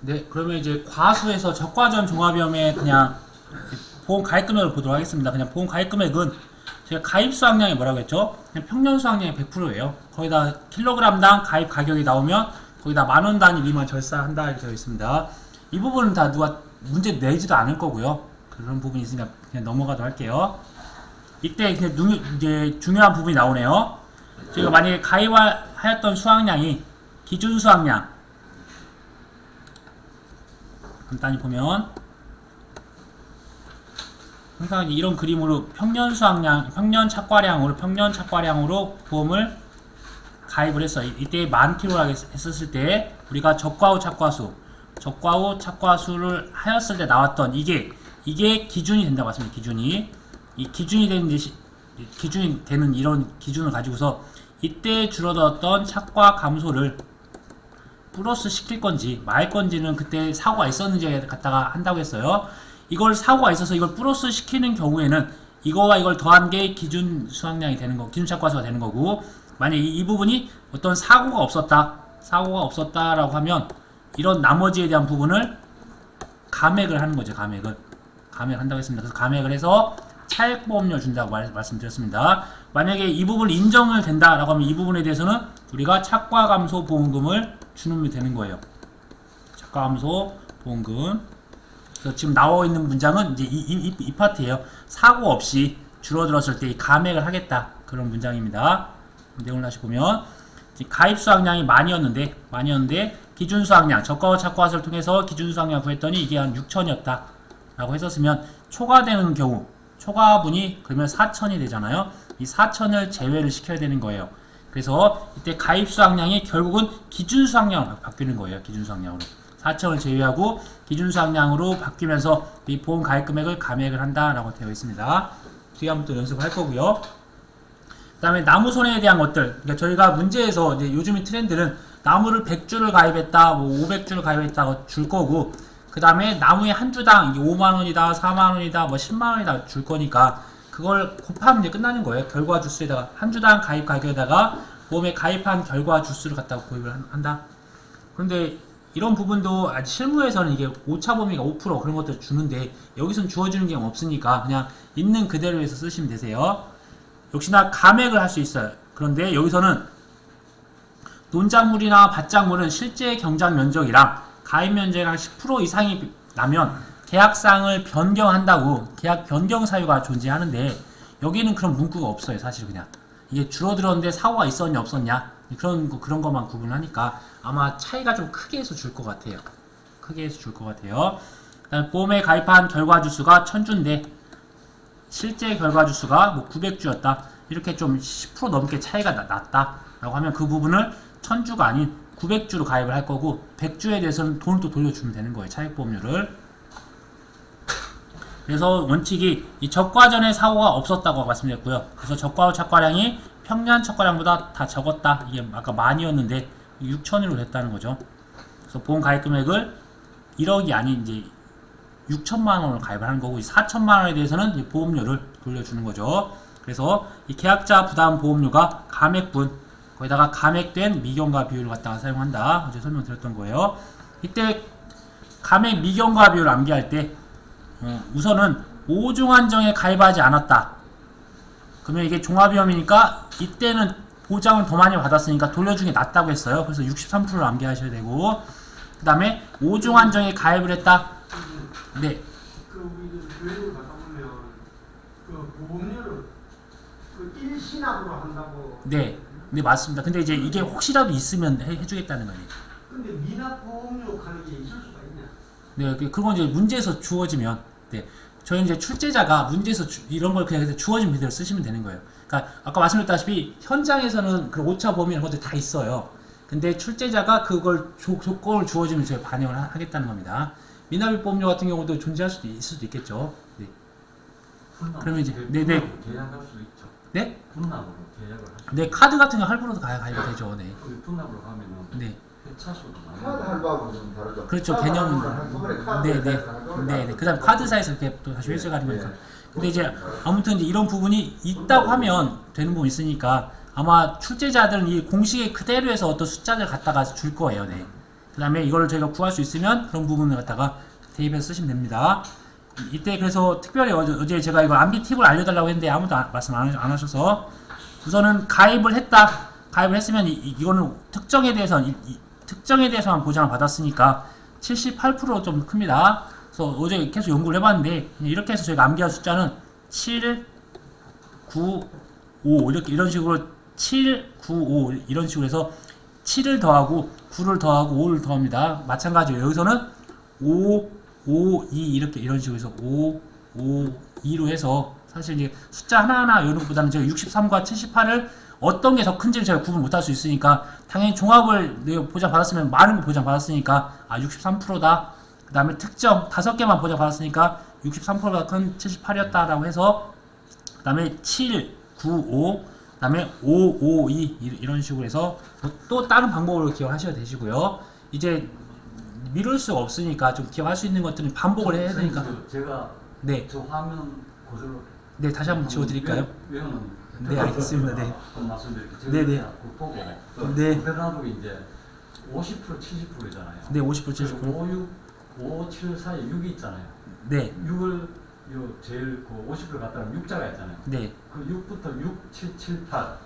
네, 그러면 이제 과수에서 적과전 종합위험에 그냥 보험 가입 금액을 보도록 하겠습니다. 그냥 보험 가입 금액은 제가 가입 수확량이 뭐라고 했죠? 그냥 평년 수확량이 100%예요. 거기다 킬로그램당 가입 가격이 나오면 거기다 만원 단위 미만 절사한다 이렇게 되어 있습니다. 이 부분은 다 누가 문제 내지도 않을 거고요. 그런 부분이 있으니까 그냥 넘어가도록 할게요. 이때 그냥 이제 중요한 부분이 나오네요. 저희가 만약에 가입하였던 수확량이 기준 수확량 간단히 보면 항상 이런 그림으로 평년 수확량, 평년 착과량으로 보험을 가입을 했어요. 이때 만 킬로라고 했었을 때 우리가 적과후 착과수를 하였을 때 나왔던 이게 기준이 된다고 했습니다. 기준이 되는 이런 기준을 가지고서 이때 줄어들었던 착과 감소를 플러스 시킬 건지 말 건지는 그때 사고가 있었는지 갖다가 한다고 했어요. 이걸 사고가 있어서 이걸 플러스 시키는 경우에는 이거와 이걸 더한 게 기준 수확량이 되는 거, 기준 착과수가 되는 거고, 만약에 이 부분이 어떤 사고가 없었다라고 하면 이런 나머지에 대한 부분을 감액을 하는 거죠. 감액을 한다고 했습니다. 그래서 감액을 해서 차액보험료 준다고 말씀드렸습니다. 만약에 이 부분 인정을 된다라고 하면 이 부분에 대해서는 우리가 착과감소 보험금을 주면 되는 거예요. 착과감소 보험금. 그래서 지금 나와 있는 문장은 이제 이 파트예요. 사고 없이 줄어들었을 때 이 감액을 하겠다 그런 문장입니다. 내용을 다시 보면 가입 수확량이 만이었는데 기준 수확량 적과와 착과수를 통해서 기준 수확량 구했더니 이게 한 6천이었다 라고 했었으면 초과되는 경우 초과분이 그러면 4천이 되잖아요. 이 4천을 제외를 시켜야 되는 거예요. 그래서 이때 가입 수확량이 결국은 기준 수확량으로 바뀌는 거예요. 기준 수확량으로 4천을 제외하고 기준 수확량으로 바뀌면서 이 보험 가입 금액을 감액을 한다라고 되어 있습니다. 뒤에 한번 또 연습할 거고요. 그 다음에 나무 손해에 대한 것들. 그러니까 저희가 문제에서 이제 요즘의 트렌드는 나무를 100주를 가입했다, 뭐 500주를 가입했다고 줄 거고, 그 다음에 나무의 한 주당 5만원이다, 4만원이다, 뭐 10만원이다 줄 거니까 그걸 곱하면 이제 끝나는 거예요. 결과 주수에다가 한 주당 가입 가격에다가 보험에 가입한 결과 주수를 갖다가 고입을 한다. 그런데 이런 부분도 아직 실무에서는 이게 오차 범위가 5% 그런 것들 주는데 여기서는 주어지는 게 없으니까 그냥 있는 그대로 해서 쓰시면 되세요. 역시나 감액을 할 수 있어요. 그런데 여기서는 논작물이나 밭작물은 실제 경작 면적이랑 가입 면적이랑 10% 이상이 나면 계약상을 변경한다고 계약 변경 사유가 존재하는데 여기는 그런 문구가 없어요. 사실 그냥 이게 줄어들었는데 사고가 있었냐 없었냐 그런 것만 구분하니까 아마 차이가 좀 크게 해서 줄 것 같아요. 그다음에 보험에 가입한 결과 주수가 1000주인데 실제 결과 주수가 뭐 900주였다. 이렇게 좀 10% 넘게 차이가 났다라고 하면 그 부분을 1000주가 아닌 900주로 가입을 할 거고 100주에 대해서는 돈을 또 돌려주면 되는 거예요. 차익보험료를. 그래서 원칙이 이 적과전에 사고가 없었다고 말씀드렸고요. 그래서 적과 후 착과량이 평년 착과량보다 다 적었다. 이게 아까 만이었는데 6천으로 됐다는 거죠. 그래서 보험 가입 금액을 1억이 아닌 이제 6천만 원을 가입을 하는 거고 이 4천만 원에 대해서는 이 보험료를 돌려주는 거죠. 그래서 이 계약자 부담 보험료가 감액분 거기다가 감액된 미경과 비율을 갖다가 사용한다. 어제 설명드렸던 거예요. 이때 감액 미경과 비율을 암기할 때 우선은 5중 한정에 가입하지 않았다. 그러면 이게 종합위험이니까 이때는 보장을 더 많이 받았으니까 돌려주는 게 낫다고 했어요. 그래서 63%를 암기하셔야 되고 그 다음에 5중 한정에 가입을 했다. 네. 그 우리 교육을 받다 보면 그 보험료를 그 일시납으로 한다고. 네 맞습니다. 근데 이제 이게 혹시라도 있으면 해주겠다는 거예요. 근데 미납 보험료 가는 게 있을 수가 있냐? 네, 그건 이제 문제에서 주어지면, 네, 저희 이제 출제자가 문제에서 이런 걸 그냥 주어진 그대로 쓰시면 되는 거예요. 그러니까 아까 말씀드렸다시피 현장에서는 그 오차 범위 이런 것들 다 있어요. 근데 출제자가 그걸 조건을 주어지면 저희 반영을 하겠다는 겁니다. 미납입 보험료 같은 경우도 존재할 수도 있을 수도 있겠죠. 네. 그러면 이제 네네. 계약할 수 있죠. 네? 분납으로 계약을 할 수. 네, 카드 같은 거 할부로도 가입이 되죠. 네. 그 분납으로 가면은 네. 회차수도 카드 많이. 할부하고 좀 다르죠. 그렇죠. 카드 개념은. 할부는 한꺼번에 카드 네. 그다음 카드사에서 이렇게 또 다시 회수가 하는 거니까. 네. 근데 이제 아무튼 이제 이런 부분이 있다고 하면 되는 부분이 있으니까 아마 출제자들은 이 공식에 그대로 해서 어떤 숫자를 갖다가 줄 거예요. 네. 그 다음에 이거를 저희가 구할 수 있으면 그런 부분을 갖다가 대입해서 쓰시면 됩니다. 이때 그래서 특별히 어제 제가 이거 암기 팁을 알려달라고 했는데 아무도 말씀 안 하셔서 우선은 가입을 했다. 가입을 했으면 이거는 특정에 대해서만 보장을 받았으니까 78% 좀 큽니다. 그래서 어제 계속 연구를 해봤는데 이렇게 해서 저희가 암기할 숫자는 7, 9, 5 이런 식으로 7, 9, 5 이런 식으로 해서 7을 더하고 9를 더하고 5를 더합니다. 마찬가지로 여기서는 5, 5, 2 이런 식으로 해서 5, 5, 2로 해서 사실 이제 숫자 하나하나 이런 것보다는 제가 63과 78을 어떤 게 더 큰지를 제가 구분 못할 수 있으니까 당연히 종합을 내가 보장 받았으면 많은 거 보장 받았으니까 63%다. 그 다음에 특정 5개만 보장 받았으니까 63%가 큰 78이었다라고 해서 그 다음에 7, 9, 5 그 다음에 5, 5, 2 이런 식으로 해서 또 다른 방법으로 기억하셔도 되시고요. 이제 미룰 수가 없으니까 좀 기억할 수 있는 것들은 반복을 해야 되니까. 제가 네. 저 화면 그대로 네, 다시 한번 지워드릴까요? 외우는 네, 알겠습니다. 네. 한번 말씀드릴게요. 네, 네. 제가 그거 보고 네. 그대로 이제 50% 70%잖아요. 네, 50% 70%. 5, 6, 5, 7 사이에 6이 있잖아요. 네, 6을 요 제일 그 50% 갖다 놓으면 6자가 있잖아요. 네, 그 6부터 6, 7, 7, 8.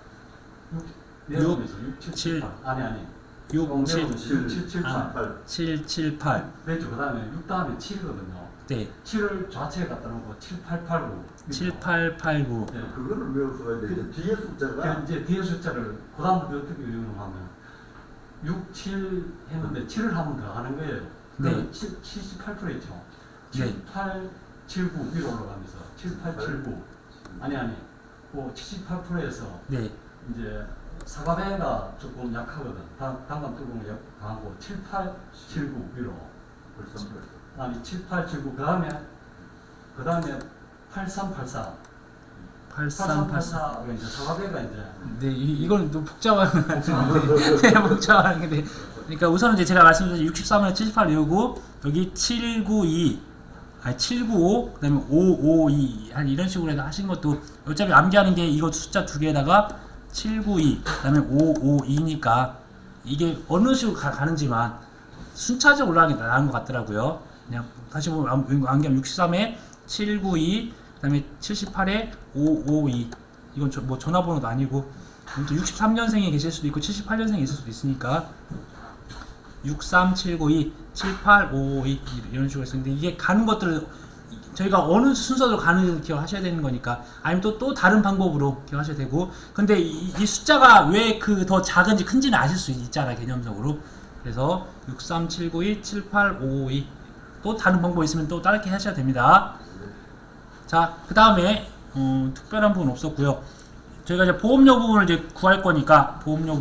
6 6, 내려오면서 6, 7, 7, 7, 8. 아니. 6, 7, 6, 7, 7, 8. 아, 7, 7, 8. 왼쪽 그 다음에 6 다음에 7이거든요. 네, 7을 좌측에 갖다 놓고 7, 8, 8, 9. 7, 8, 8, 9. 네. 그거를 외워서 되는데 뒤에 숫자가 그러니까 이제 뒤에 숫자를 그 다음부터 어떻게 외우냐면 6, 7 했는데 7을 한 번 더 하는 거예요. 네. 78% 있죠. 7, 네. 8, 7, 9 위로 올라가면서 7, 8, 7, 9 아니 그 78%에서 네, 이제 사과배가 조금 약하거든. 당간 뚜껑이 강하고 7, 8, 7, 9 위로 벌써 아니 7, 8, 7, 9 그 다음에 83, 84 83, 84. 84가 이제 사과배가 이제 네, 이건 좀 복잡한 것 같은데. 네, 복잡한 건데. 그러니까 우선은 이제 제가 말씀드린 63을 78 외우고 여기 792 아니 795 그다음에 552 한 이런 식으로 해서 하신 것도 어차피 암기하는 게 이거 숫자 두 개에다가 792 그다음에 552니까 이게 어느 식으로 가는지만 순차적으로 올라가는 게 나은 것 같더라고요. 그냥 다시 보면 암기하면 63에 792 그다음에 78에 552 이건 뭐 전화번호도 아니고 또 63년생이 계실 수도 있고 78년생이 있을 수도 있으니까 63792 78552 이런 식으로 했었는데 이게 가는 것들을 저희가 어느 순서대로 가는지 기억하셔야 되는 거니까 아니면 또 다른 방법으로 기억하셔야 되고 근데 이 숫자가 왜 그 더 작은지 큰지는 아실 수 있잖아요 개념적으로. 그래서 63792 78552 또 다른 방법이 있으면 또 다르게 하셔야 됩니다. 자, 그 다음에 특별한 부분 없었고요. 저희가 이제 보험료 부분을 이제 구할 거니까 보험료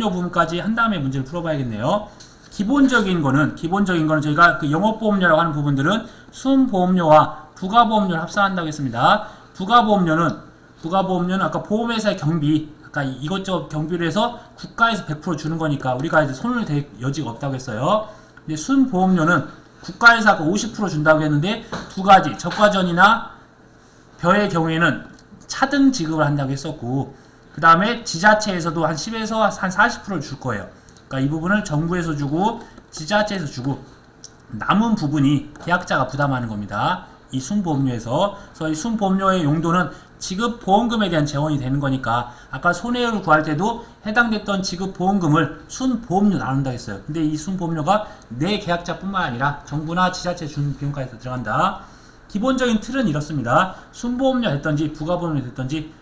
부분까지 한 다음에 문제를 풀어봐야겠네요. 기본적인 거는 저희가 그 영업보험료라고 하는 부분들은 순보험료와 부가보험료를 합산한다고 했습니다. 부가보험료는 아까 보험회사의 경비, 아까 이것저것 경비를 해서 국가에서 100% 주는 거니까 우리가 이제 손을 댈 여지가 없다고 했어요. 근데 순보험료는 국가에서 아까 50% 준다고 했는데 두 가지, 저가전이나 벼의 경우에는 차등 지급을 한다고 했었고 그 다음에 지자체에서도 한 10에서 한 40%를 줄 거예요. 그러니까 이 부분을 정부에서 주고 지자체에서 주고 남은 부분이 계약자가 부담하는 겁니다. 이 순보험료에서. 그래서 이 순보험료의 용도는 지급 보험금에 대한 재원이 되는 거니까 아까 손해율을 구할 때도 해당됐던 지급 보험금을 순보험료 나눈다 했어요. 근데 이 순보험료가 내 계약자뿐만 아니라 정부나 지자체 준 비용까지 들어간다. 기본적인 틀은 이렇습니다. 순보험료 됐던지 부가보험료 됐던지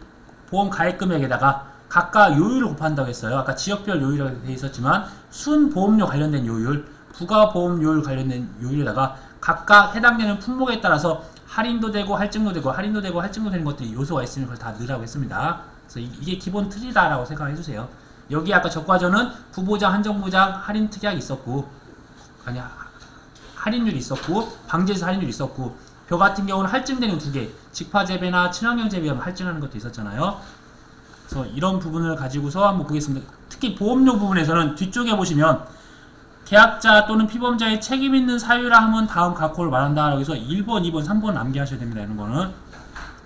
보험 가입금액에다가 각각 요율을 곱한다고 했어요. 아까 지역별 요율이라고 되어 있었지만 순보험료 관련된 요율, 부가보험료율 관련된 요율에다가 각각 해당되는 품목에 따라서 할인도 되고 할증도 되고 할인도 되고 할증도 되는 것들이 요소가 있으면 그걸 다 넣으라고 했습니다. 그래서 이게 기본 틀이다라고 생각해 주세요. 여기 아까 적과전은 부보장, 한정보장, 할인 특약이 있었고 아니 할인율이 있었고 방제에서 할인율이 있었고 벼 같은 경우는 할증되는 두 개, 직파재배나 친환경 재배하면 할증하는 것도 있었잖아요. 그래서 이런 부분을 가지고서 한번 보겠습니다. 특히 보험료 부분에서는 뒤쪽에 보시면 계약자 또는 피보험자의 책임 있는 사유라 하면 다음 각호를 말한다. 그래서 1번, 2번, 3번 암기하셔야 됩니다. 이런 거는.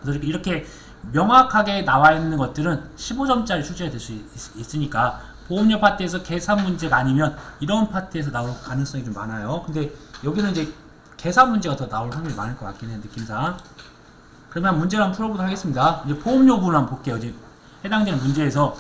그래서 이렇게 명확하게 나와 있는 것들은 15점짜리 출제가 될 수 있으니까 보험료 파트에서 계산 문제가 아니면 이런 파트에서 나올 가능성이 좀 많아요. 근데 여기는 이제 계산 문제가 더 나올 확률이 많을 것 같긴 해요, 느낌상. 그러면 문제를 한번 풀어보도록 하겠습니다. 이제 보험료 부분 한번 볼게요. 이제 해당되는 문제에서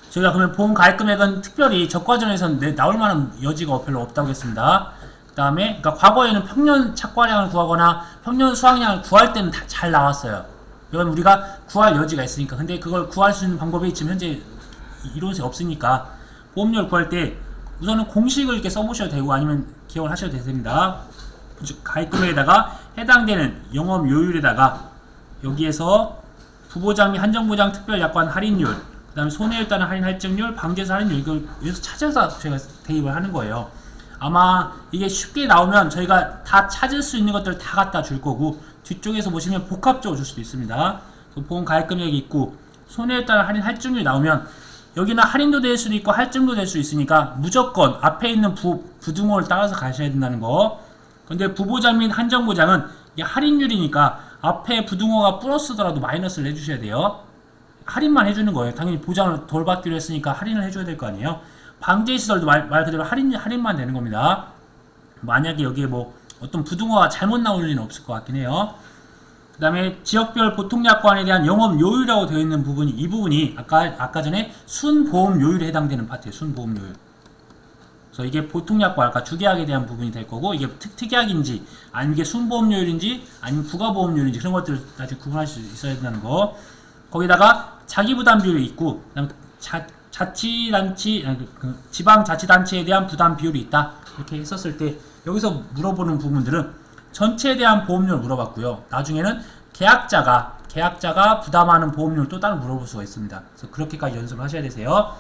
저희가 그러면 보험 가입 금액은 특별히 적과전에서는 나올 만한 여지가 별로 없다고 했습니다. 그 다음에 그러니까 과거에는 평년 착과량을 구하거나 평년 수확량을 구할 때는 다 잘 나왔어요. 이건 우리가 구할 여지가 있으니까. 근데 그걸 구할 수 있는 방법이 지금 현재 이론이 없으니까 보험료를 구할 때 우선은 공식을 이렇게 써보셔도 되고 아니면 기억을 하셔도 됩니다. 가입 금액에다가 해당되는 영업 요율에다가 여기에서 부보장 및 한정보장 특별약관 할인율, 그 다음에 손해에 따른 할인 할증률, 방제사 할인율, 이걸 여기서 찾아서 저희가 대입을 하는 거예요. 아마 이게 쉽게 나오면 저희가 다 찾을 수 있는 것들 다 갖다 줄 거고 뒤쪽에서 보시면 복합적으로 줄 수도 있습니다. 보험 가입 금액이 있고 손해에 따른 할인 할증률이 나오면 여기는 할인도 될 수도 있고 할증도 될 수 있으니까 무조건 앞에 있는 부등호를 따라서 가셔야 된다는 거. 근데 부보장 및 한정보장은 이게 할인율이니까 앞에 부등호가 플러스더라도 마이너스를 해주셔야 돼요. 할인만 해주는 거예요. 당연히 보장을 덜 받기로 했으니까 할인을 해줘야 될 거 아니에요. 방제시설도 말 그대로 할인만 되는 겁니다. 만약에 여기에 뭐 어떤 부등호가 잘못 나올 리는 없을 것 같긴 해요. 그 다음에 지역별 보통약관에 대한 영업 요율이라고 되어 있는 부분이 이 부분이 아까 전에 순보험 요율에 해당되는 파트예요. 순보험 요율. 그래서 이게 보통약관, 아까 주계약에 대한 부분이 될 거고 이게 특약인지 아니면 이게 순보험 요율인지 아니면 부가보험 요율인지 그런 것들을 나중에 구분할 수 있어야 된다는 거. 거기다가 자기부담 비율이 있고 그다음에 지방자치단체에 대한 부담 비율이 있다. 이렇게 했었을 때 여기서 물어보는 부분들은 전체에 대한 보험료를 물어봤고요. 나중에는 계약자가 부담하는 보험료를 또 따로 물어볼 수가 있습니다. 그래서 그렇게까지 연습을 하셔야 되세요.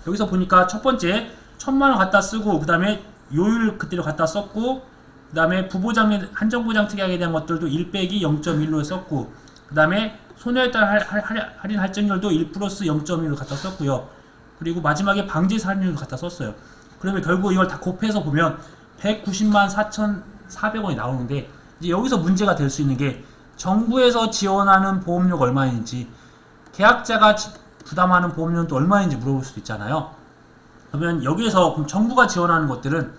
여기서 보니까 첫 번째 1000만원 갖다 쓰고 그 다음에 요율 그때로 갖다 썼고 그 다음에 부보장 및 한정보장 특약에 대한 것들도 1 빼기 0.1로 썼고 그 다음에 손해에 따른 할인 할증률도 1 플러스 0.1로 갖다 썼고요. 그리고 마지막에 방제사 할인율도 갖다 썼어요. 그러면 결국 이걸 다 곱해서 보면 190만 4,400원이 나오는데 이제 여기서 문제가 될 수 있는 게 정부에서 지원하는 보험료가 얼마인지 계약자가 부담하는 보험료는 또 얼마인지 물어볼 수도 있잖아요. 그러면 여기에서 그럼 정부가 지원하는 것들은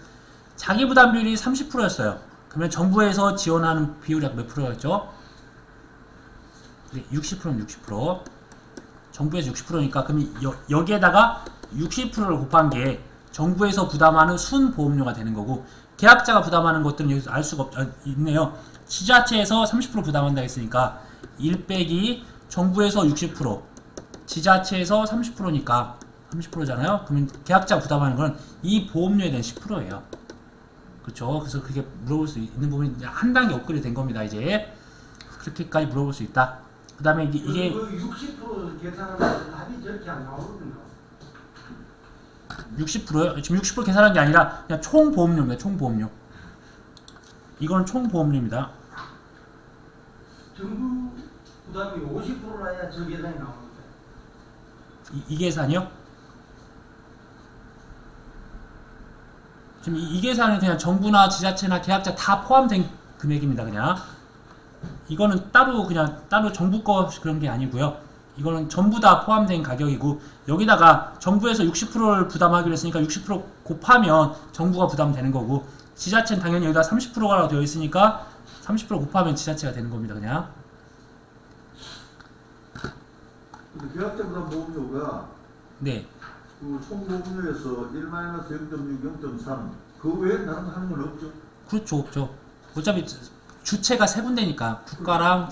자기 부담 비율이 30%였어요. 그러면 정부에서 지원하는 비율이 몇 프로였죠? 60%는 60%. 정부에서 60%니까 그럼 여기에다가 60%를 곱한 게 정부에서 부담하는 순보험료가 되는 거고 계약자가 부담하는 것들은 여기서 알 수가 있네요. 지자체에서 30% 부담한다 했으니까 1 빼기 정부에서 60% 지자체에서 30%니까 30%잖아요. 그러면 계약자가 부담하는 건 이 보험료에 대한 10%예요. 그렇죠. 그래서 그게 물어볼 수 있는 부분이 한 단계 업그레이드 된 겁니다. 이제 그렇게까지 물어볼 수 있다. 그 다음에 이게 60% 계산하면 답이 저렇게 안 나오거든요. 60%요? 지금 60% 계산한 게 아니라 그냥 총 보험료입니다. 총 보험료. 이건 총 보험료입니다. 정부 부담이 50%라야 저 계산이 나오는데. 이 계산이요? 지금 이 계산은 그냥 정부나 지자체나 계약자 다 포함된 금액입니다. 그냥 이거는 따로 정부 거 그런 게 아니고요. 이거는 전부 다 포함된 가격이고 여기다가 정부에서 60%를 부담하기로 했으니까 60% 곱하면 정부가 부담되는 거고 지자체는 당연히 여기다 30%가 되어 있으니까 30% 곱하면 지자체가 되는 겁니다. 그냥 근데 계약자 부담 보험료가 네. 그 총보험료에서 1-0.6, 0.3 그 외에 다른 하는 건 없죠? 그렇죠. 없죠. 어차피 주체가 세 군데니까 국가랑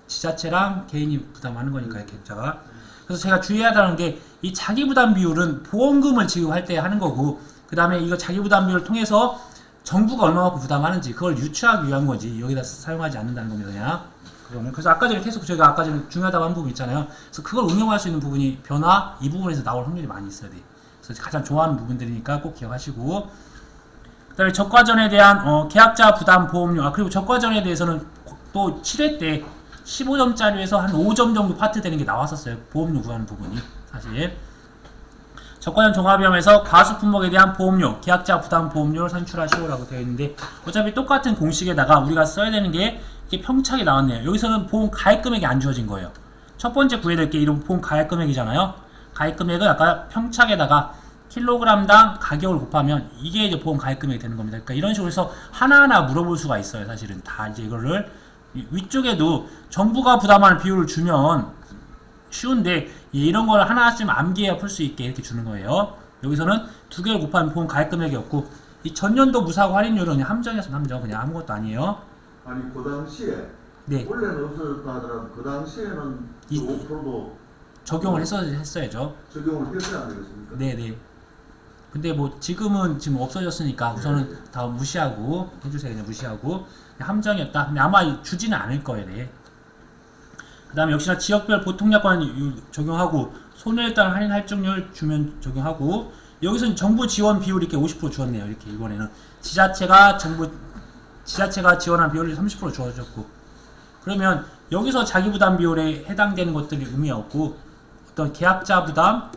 지자체랑 개인이 부담하는 거니까요. 계약자가. 그래서 제가 주의하다는 게 이 자기부담 비율은 보험금을 지급할 때 하는 거고 그 다음에 이거 자기부담 비율을 통해서 정부가 얼마만큼 부담하는지 그걸 유추하기 위한 거지 여기다 사용하지 않는다는 겁니다. 그냥. 그래서 아까 전에 계속 저희가 아까 전에 중요하다고 한 부분 있잖아요. 그래서 그걸 응용할 수 있는 부분이 변화 이 부분에서 나올 확률이 많이 있어야 돼. 그래서 가장 좋아하는 부분들이니까 꼭 기억하시고 그 다음에 적과전에 대한 계약자 부담 보험료 그리고 적과전에 대해서는 또 7회 때 15점짜리에서 한 5점 정도 파트 되는 게 나왔었어요. 보험료 구하는 부분이 사실 적과전 종합위험에서 과수 품목에 대한 보험료 계약자 부담 보험료를 산출하시오라고 되어 있는데 어차피 똑같은 공식에다가 우리가 써야 되는 게 이게 평착이 나왔네요. 여기서는 보험 가입 금액이 안 주어진 거예요. 첫 번째 구해야 될 게 이런 보험 가입 금액이잖아요. 가입 금액은 아까 평착에다가 킬로그램당 가격을 곱하면 이게 이제 보험 가입 금액이 되는 겁니다. 그러니까 이런 식으로 해서 하나하나 물어볼 수가 있어요. 사실은 다 이제 이거를 위쪽에도 정부가 부담하는 비율을 주면 쉬운데 이런 걸 하나쯤 암기해야 풀 수 있게 이렇게 주는 거예요. 여기서는 두 개를 곱하면 보험 가입 금액이 없고 이 전년도 무사고 할인율은 그냥 함정이었으면 함정, 그냥 아무것도 아니에요. 아니 그 당시에 네, 원래는 없어졌다 하더라도 그 당시에는 이- 5%도 적용을 했어야죠. 적용을 했어야 안 되겠습니까? 네네. 근데 뭐 지금은 지금 없어졌으니까 우선은 다 무시하고 해주세요. 그냥 무시하고 그냥 함정이었다. 근데 아마 주지는 않을 거예요. 네. 그 다음에 역시나 지역별 보통약관 적용하고 손해에 따른 할인 할증률 주면 적용하고 여기서는 정부 지원 비율이 이렇게 50% 주었네요. 이렇게 이번에는 지자체가 지원한 비율이 30% 주어졌고 그러면 여기서 자기 부담 비율에 해당되는 것들이 의미 없고 어떤 계약자 부담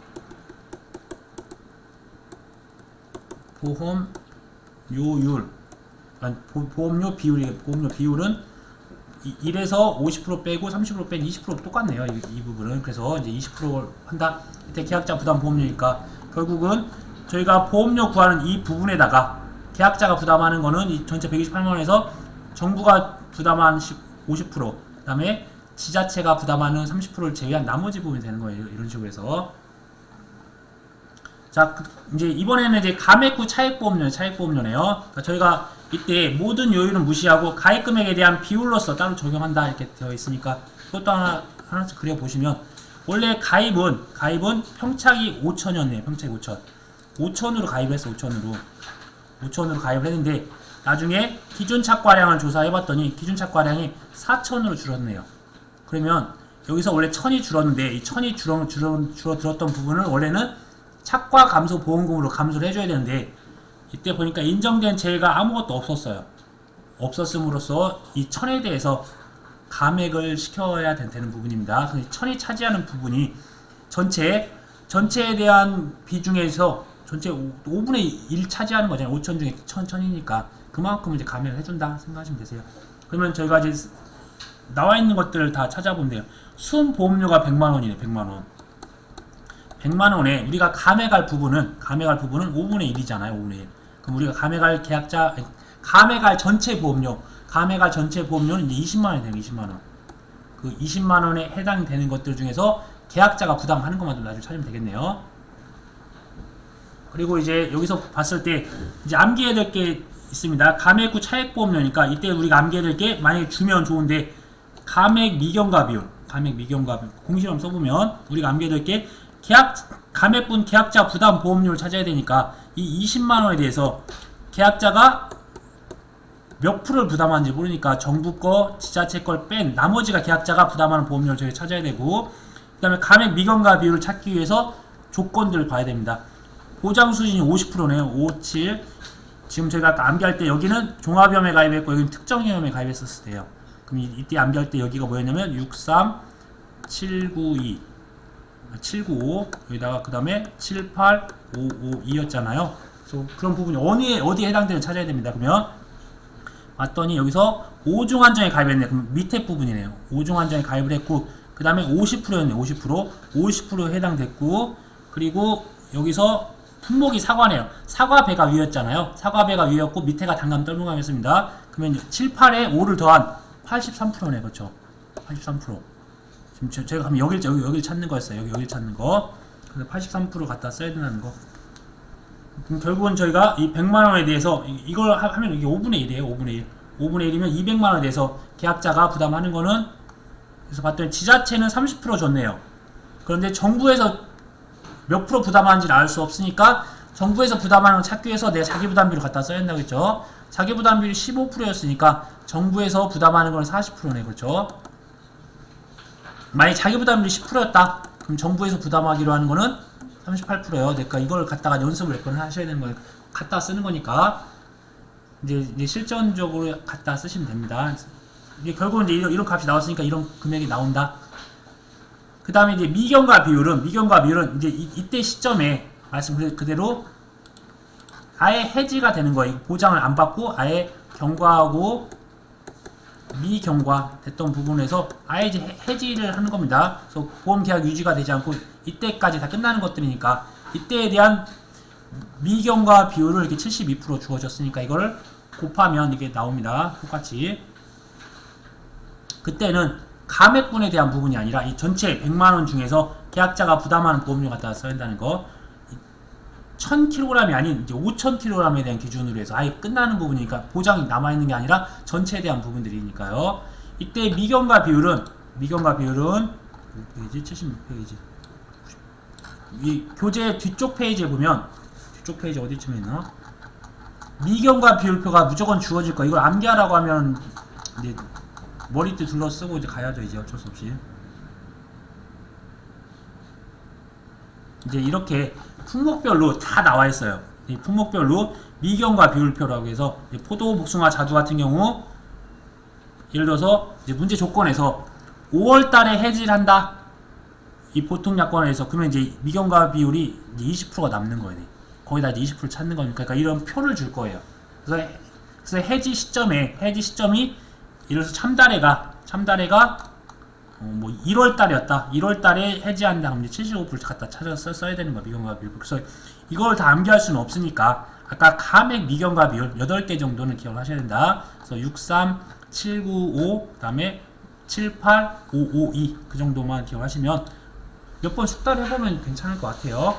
보험료율 보험료 비율은 1에서 50% 빼고 30% 뺀 20% 똑같네요. 이 부분은. 그래서 이제 20% 한다. 이때 계약자 부담 보험료니까 결국은 저희가 보험료 구하는 이 부분에다가 계약자가 부담하는 거는 이 전체 128만 원에서 정부가 부담한 50%, 그다음에 지자체가 부담하는 30%를 제외한 나머지 부분이 되는 거예요. 이런 식으로 해서. 자, 이제 이번에는 이제 가맥 후 차액보험료네요. 그러니까 저희가 이때 모든 요율은 무시하고 가입 금액에 대한 비율로서 따로 적용한다 이렇게 되어 있으니까 그것도 하나씩 그려 보시면 원래 가입은 평착이 5천이었네요. 평착이 5천으로 가입했어. 5천으로 가입을 했는데 나중에 기준 착과량을 조사해봤더니 기준 착과량이 4천으로 줄었네요. 그러면 여기서 원래 1,000이 줄었는데 이 1,000이 줄어들었던 부분을 원래는 착과 감소 보험금으로 감소를 해줘야 되는데 이때 보니까 인정된 재해가 아무것도 없었어요. 없었음으로써 이 1,000에 대해서 감액을 시켜야 되는 부분입니다. 1,000이 차지하는 부분이 전체에 대한 비중에서 전체 5분의 1 차지하는 거잖아요. 5천 중에 1,000이니까 그만큼 이제 감액을 해준다 생각하시면 되세요. 그러면 저희가 이제 나와 있는 것들을 다 찾아보면 돼요. 수음보험료가 100만 원이네. 100만 원. 100만 원에 우리가 감액할 부분은 5분의 1이잖아요. 5분의 1. 그럼 우리가 감액할 전체 보험료는 이제 20만 원이 되는 20만 원. 그 20만 원에 해당되는 것들 중에서 계약자가 부담하는 것만 나중에 찾으면 되겠네요. 그리고 이제 여기서 봤을 때 이제 암기해야 될 게 있습니다. 감액 후 차액보험료니까 이때 우리가 암기해야 될 게 만약에 주면 좋은데 감액 미경과 비율 공식을 써보면 우리가 암기해야 될 게 감액분 계약자 부담 보험료를 찾아야 되니까 이 20만 원에 대해서 계약자가 몇 프로를 부담하는지 모르니까 정부 거, 지자체 걸 뺀 나머지가 계약자가 부담하는 보험료를 저희 찾아야 되고 그 다음에 감액 미경과 비율을 찾기 위해서 조건들을 봐야 됩니다. 보장 수준이 50%네요. 57. 지금 저희가 아까 암기할 때 여기는 종합위험에 가입했고 여기는 특정위험에 가입했었을 때요. 그럼 이때 암기할 때 여기가 뭐였냐면 63, 792, 795 여기다가 그 다음에 78552였잖아요. 그래서 그런 부분이 어디에 해당되는 찾아야 됩니다. 그러면 봤더니 여기서 5중 한정에 가입했네. 그럼 밑에 부분이네요. 5중 한정에 가입을 했고 그 다음에 50%였네. 50%에 해당됐고 그리고 여기서 품목이 사과네요. 사과배가 위였잖아요. 사과배가 위였고 밑에가 단감 떨무감이었습니다. 그러면 7, 8에 5를 더한 83%네. 그렇죠. 83%. 지금 저희가 가면 여기를 찾는 거였어요. 여기를 찾는 거. 그래서 83% 갖다 써야 된다는 거. 그럼 결국은 저희가 이 100만 원에 대해서 이걸 하면 이게 5분의 1이에요. 5분의 1. 5분의 1이면 200만 원에 대해서 계약자가 부담하는 거는 그래서 봤더니 지자체는 30% 줬네요. 그런데 정부에서 몇 프로 부담하는지를 알 수 없으니까 정부에서 부담하는 걸 찾기 위해서 내가 자기 부담비를 갖다 써야 된다고 했죠. 자기 부담비율이 15%였으니까 정부에서 부담하는 건 40%네. 그렇죠. 만약 자기 부담률이 10%였다. 그럼 정부에서 부담하기로 하는 거는 38%예요. 그러니까 이걸 갖다가 연습을 몇 번 하셔야 되는 거예요. 갖다 쓰는 거니까 이제 실전적으로 갖다 쓰시면 됩니다. 이게 결국은 이제 이런 값이 나왔으니까 이런 금액이 나온다. 그 다음에 이제 미경과 비율은 이제 이때 시점에 말씀 그대로 아예 해지가 되는 거예요. 보장을 안 받고 아예 경과하고 미경과됐던 부분에서 아예 이제 해지를 하는 겁니다. 그래서 보험 계약 유지가 되지 않고 이때까지 다 끝나는 것들이니까 이때에 대한 미경과 비율을 이렇게 72% 주어졌으니까 이거를 곱하면 이게 나옵니다. 똑같이. 그때는 감액분에 대한 부분이 아니라 이 전체 100만원 중에서 계약자가 부담하는 보험료 갖다가 써야 한다는 거. 1000kg이 아닌 이제 5000kg에 대한 기준으로 해서 아예 끝나는 부분이니까 보장이 남아있는 게 아니라 전체에 대한 부분들이니까요. 이때 미경과 비율은 페이지 76페이지 이 교재 뒤쪽 페이지에 보면 뒤쪽 페이지 어디쯤에 있나? 미경과 비율표가 무조건 주어질 거야. 이걸 암기하라고 하면 이제 머리띠 둘러쓰고 이제 가야죠. 이제 어쩔 수 없이. 이제 이렇게 품목별로 다 나와 있어요. 이 품목별로 미경과 비율표라고 해서 포도, 복숭아, 자두 같은 경우 예를 들어서 이제 문제 조건에서 5월달에 해지를 한다. 이 보통 약관에서 그러면 이제 미경과 비율이 이제 20%가 남는 거예요. 거기다 이제 20% 찾는 거니까 그러니까 이런 표를 줄 거예요. 그래서 해지 시점이 예를 들어서 참다래가 뭐 1월달이었다. 1월달에 해지한다. 그럼 이제 75% 갖다 찾아서 써야 되는 거야. 미경과 비율. 그래서 이걸 다 암기할 수는 없으니까 아까 감액 미경과 비율 8개 정도는 기억을 하셔야 된다. 그래서 63, 795, 그 다음에 78, 552 그 정도만 기억하시면 몇 번 숙달을 해보면 괜찮을 것 같아요.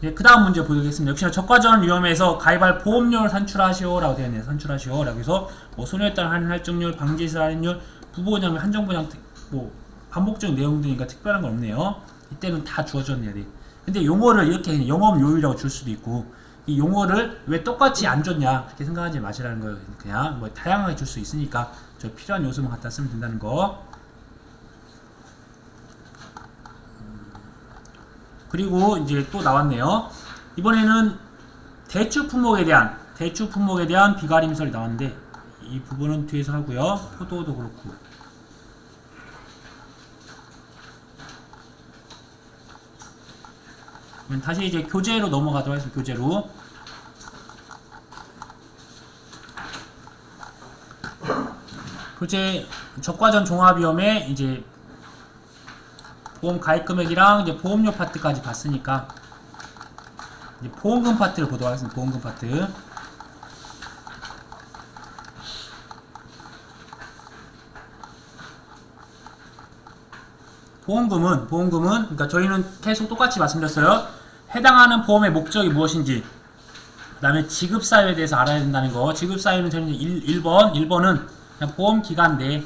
예, 그 다음 문제 보겠습니다. 역시나 적과전 위험에서 가입할 보험료를 산출하시오 라고 되어 있네요. 산출하시오 라고 해서 뭐 손해에 따른 할인 할증률, 방지세 할인율, 부보장, 한정보장 뭐 반복적인 내용들이니까 특별한 건 없네요. 이때는 다 주어졌네요. 근데 용어를 이렇게 영업 요율이라고 줄 수도 있고 이 용어를 왜 똑같이 안 줬냐 그렇게 생각하지 마시라는 거예요. 그냥 뭐 다양하게 줄 수 있으니까 저 필요한 요소만 갖다 쓰면 된다는 거. 그리고 이제 또 나왔네요. 이번에는 대출 품목에 대한 비가림설이 나왔는데 이 부분은 뒤에서 하고요. 포도도 그렇고. 그럼 다시 이제 교재로 넘어가도록 하겠습니다. 교재로. 교재 적과전 종합위험에 이제 보험 가입 금액이랑 이제 보험료 파트까지 봤으니까 이제 보험금 파트를 보도록 하겠습니다. 보험금 파트. 보험금은 그러니까 저희는 계속 똑같이 말씀드렸어요. 해당하는 보험의 목적이 무엇인지, 그 다음에 지급 사유에 대해서 알아야 된다는 거. 지급 사유는 저희는 1번은 그냥 보험 기간 내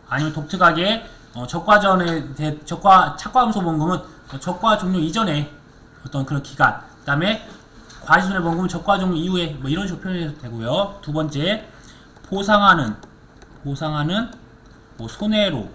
아니면 독특하게 착과감소 보험금은 적과 종료 이전에 어떤 그런 기간, 그 다음에 과시손해보험금은 적과 종료 이후에 뭐 이런 식으로 표현해도 되고요. 두 번째, 보상하는 뭐 손해로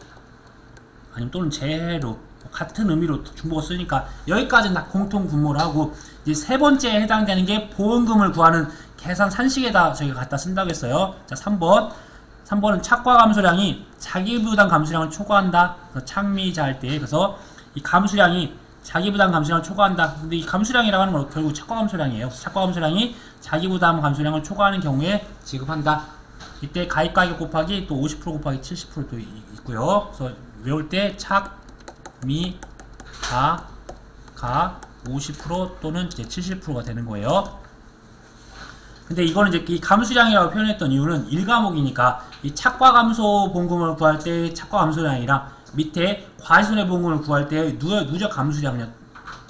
아니면 또는 재해로 같은 의미로 중복을 쓰니까 여기까지는 다 공통 분모를 하고 이제 세 번째에 해당되는 게 보험금을 구하는 계산 산식에다 저희가 갖다 쓴다고 했어요. 자, 3번은 착과 감소량이 자기부담 감소량을 초과한다. 그래서 착미자 할 때 그래서 이 감소량이 자기부담 감소량을 초과한다. 근데 이 감소량이라고 하는 건 결국 착과 감소량이에요. 그래서 착과 감소량이 자기부담 감소량을 초과하는 경우에 지급한다. 이때 가입가격 곱하기 또 50% 곱하기 70%도 있고요. 그래서 외울 때 착, 미, 가 50% 또는 이제 70%가 되는 거예요. 근데 이거는 이제 이 감수량이라고 표현했던 이유는 1과목이니까 이 착과 감소 보험금을 구할 때 착과 감소량이랑 밑에 과시손해보험금을 구할 때 누적 감수량 그냥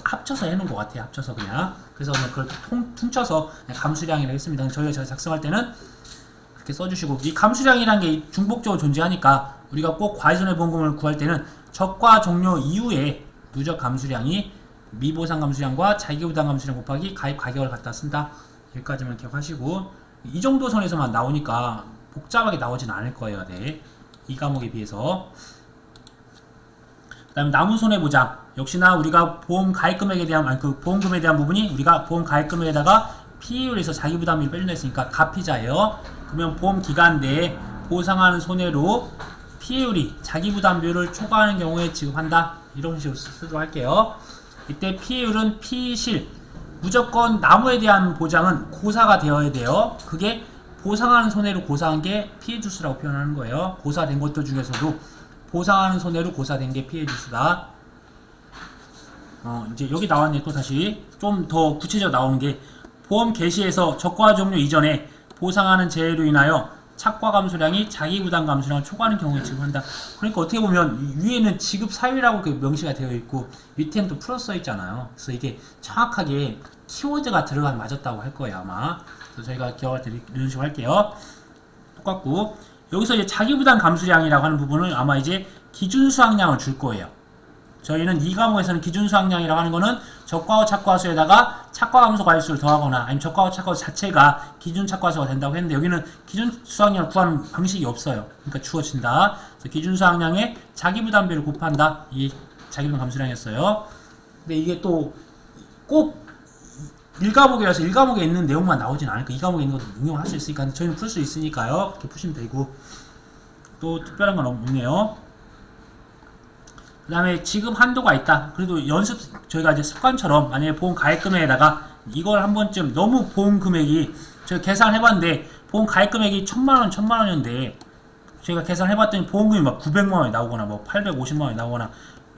합쳐서 해놓은 것 같아요. 합쳐서 그냥. 그래서 그냥 그걸 퉁쳐서 그냥 감수량이라고 했습니다. 저희가 작성할 때는 이렇게 써주시고, 이 감수량이라는 게 중복적으로 존재하니까 우리가 꼭 과시손해보험금을 구할 때는 적과 종료 이후에 누적 감수량이 미보상 감수량과 자기부담 감수량 곱하기 가입 가격을 갖다 쓴다. 여기까지만 기억하시고, 이 정도 선에서만 나오니까 복잡하게 나오진 않을 거예요. 네. 이 과목에 비해서. 그 다음에 남우손해보장. 역시나 우리가 보험 가입금액에 대한, 보험금에 대한 부분이 우리가 보험 가입금액에다가 피해율에서 자기부담을 빼려냈으니까 가피자예요. 그러면 보험 기간 내에 보상하는 손해로 피해율이 자기부담비율을 초과하는 경우에 지급한다. 이런 식으로 쓰도록 할게요. 이때 피해율은 피실. 무조건 나무에 대한 보장은 고사가 되어야 돼요. 그게 보상하는 손해로 고사한 게 피해 주수라고 표현하는 거예요. 고사된 것들 중에서도 보상하는 손해로 고사된 게 피해 주수다. 이제 여기 나왔네. 또 다시 좀 더 구체적으로 나오는 게 보험 개시에서 적과 종료 이전에 보상하는 재해로 인하여 착과 감소량이 자기 부담 감소량을 초과하는 경우에 지급한다. 그러니까 어떻게 보면 위에는 지급 사유라고 명시가 되어 있고 밑에는 또 플러스 써 있잖아요. 그래서 이게 정확하게 키워드가 들어간 맞았다고 할 거예요 아마. 그래서 저희가 기억할 때 이런 식으로 할게요. 똑같고 여기서 이제 자기 부담 감소량이라고 하는 부분을 아마 이제 기준 수확량을 줄 거예요. 저희는 이 과목에서는 기준 수확량이라고 하는 거는 적과후 착과수에다가 착과 감소 과일수를 더하거나 아니면 적과후 착과수 자체가 기준 착과수가 된다고 했는데 여기는 기준 수확량을 구하는 방식이 없어요. 그러니까 주어진다. 그래서 기준 수확량에 자기 부담비를 곱한다. 이 자기 부담 감소량이었어요. 근데 이게 또 꼭 1과목이라서 1과목에 있는 내용만 나오진 않으니까 2과목에 있는 것도 응용할 수 있으니까 저희는 풀 수 있으니까요. 그렇게 푸시면 되고 또 특별한 건 없네요. 그 다음에 지급 한도가 있다. 그래도 연습 저희가 이제 습관처럼 만약에 보험 가입금액에다가 이걸 한 번쯤 너무 보험 금액이 제가 계산해봤는데 보험 가입 금액이 1000만원 1000만원이었는데 제가 계산해봤더니 보험금이 막 900만원이 나오거나 뭐 850만원이 나오거나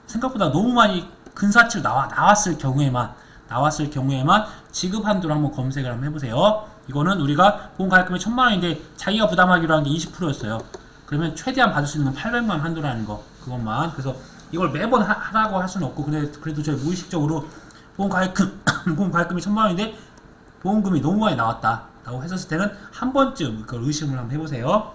생각보다 너무 많이 근사치로 나왔을 경우에만 지급 한도를 한번 검색을 한번 해보세요. 이거는 우리가 보험 가입금이 1000만원인데 자기가 부담하기로 한 게 20%였어요. 그러면 최대한 받을 수 있는 건 800만원 한도라는 거 그것만. 그래서 이걸 매번 하라고 할 수는 없고 그래도 저희 무의식적으로 보험 가입금이 1000만원인데 보험금이 너무 많이 나왔다 라고 했었을 때는 한 번쯤 그걸 의심을 한번 해보세요.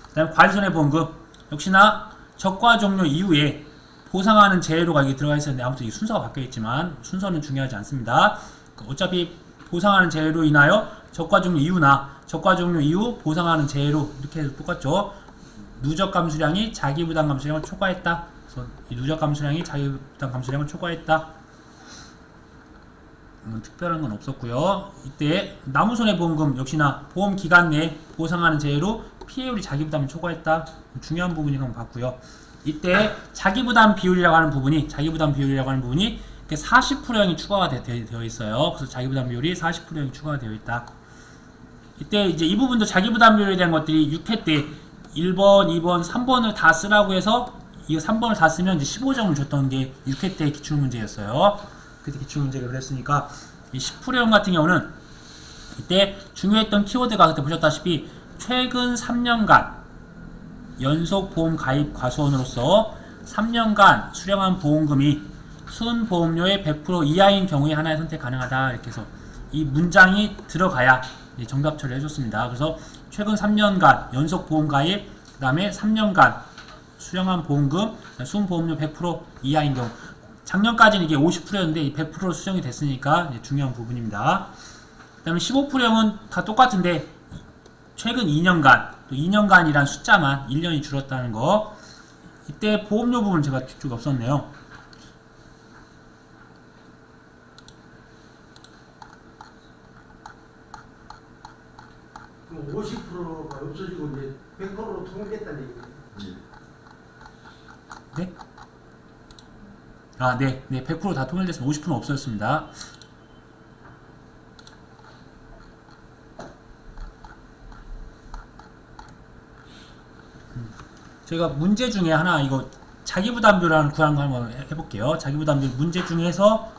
그 다음에 과실손해보험금 역시나 적과 종료 이후에 보상하는 재해로가 여기 들어가 있었는데 아무튼 이 순서가 바뀌어 있지만 순서는 중요하지 않습니다. 어차피 보상하는 재해로 인하여 적과 종료 이후나 적과 종료 이후 보상하는 재해로 이렇게 해서 똑같죠. 누적 감수량이 자기 부담 감수량을 초과했다. 그래서 이 누적 감수량이 자기 부담 감수량을 초과했다. 특별한 건 없었고요. 이때 나무손해보험금 역시나 보험 기간 내에 보상하는 재해로 피해율이 자기 부담을 초과했다. 중요한 부분이라고 한번 봤고요. 이때 자기 부담 비율이라고 하는 부분이 40%형이 추가가 되어 있어요. 그래서 자기 부담 비율이 40%형이 추가가 되어 있다. 이때 이제 이 부분도 자기 부담 비율에 대한 것들이 6회 때 1번, 2번, 3번을 다 쓰라고 해서 이 3번을 다 쓰면 이제 15점을 줬던 게 6회 때 기출문제였어요. 그때 기출문제가 그랬으니까 이 10%형 같은 경우는 이때 중요했던 키워드가 그때 보셨다시피 최근 3년간 연속 보험 가입 과수원으로서 3년간 수령한 보험금이 순보험료의 100% 이하인 경우에 하나의 선택 가능하다. 이렇게 해서 이 문장이 들어가야 정답 처리를 해줬습니다. 그래서 최근 3년간 연속 보험 가입, 그 다음에 3년간 수령한 보험금, 순보험료 100% 이하인 경우. 작년까지는 이게 50%였는데 100% 수정이 됐으니까 중요한 부분입니다. 그 다음에 15%형은 다 똑같은데 최근 2년간, 또 2년간이란 숫자만 1년이 줄었다는 거. 이때 보험료 부분 제가 뒤쪽에 없었네요. 그럼 50%가 없어지고 이제 100%로 통일됐다는 얘기예요. 네? 아, 네. 100% 다 통일됐으면 50%는 없어졌습니다. 저희가 문제 중에 하나 이거 자기부담비율을 구하는 거 한번 해볼게요. 자기부담비율 문제 중에서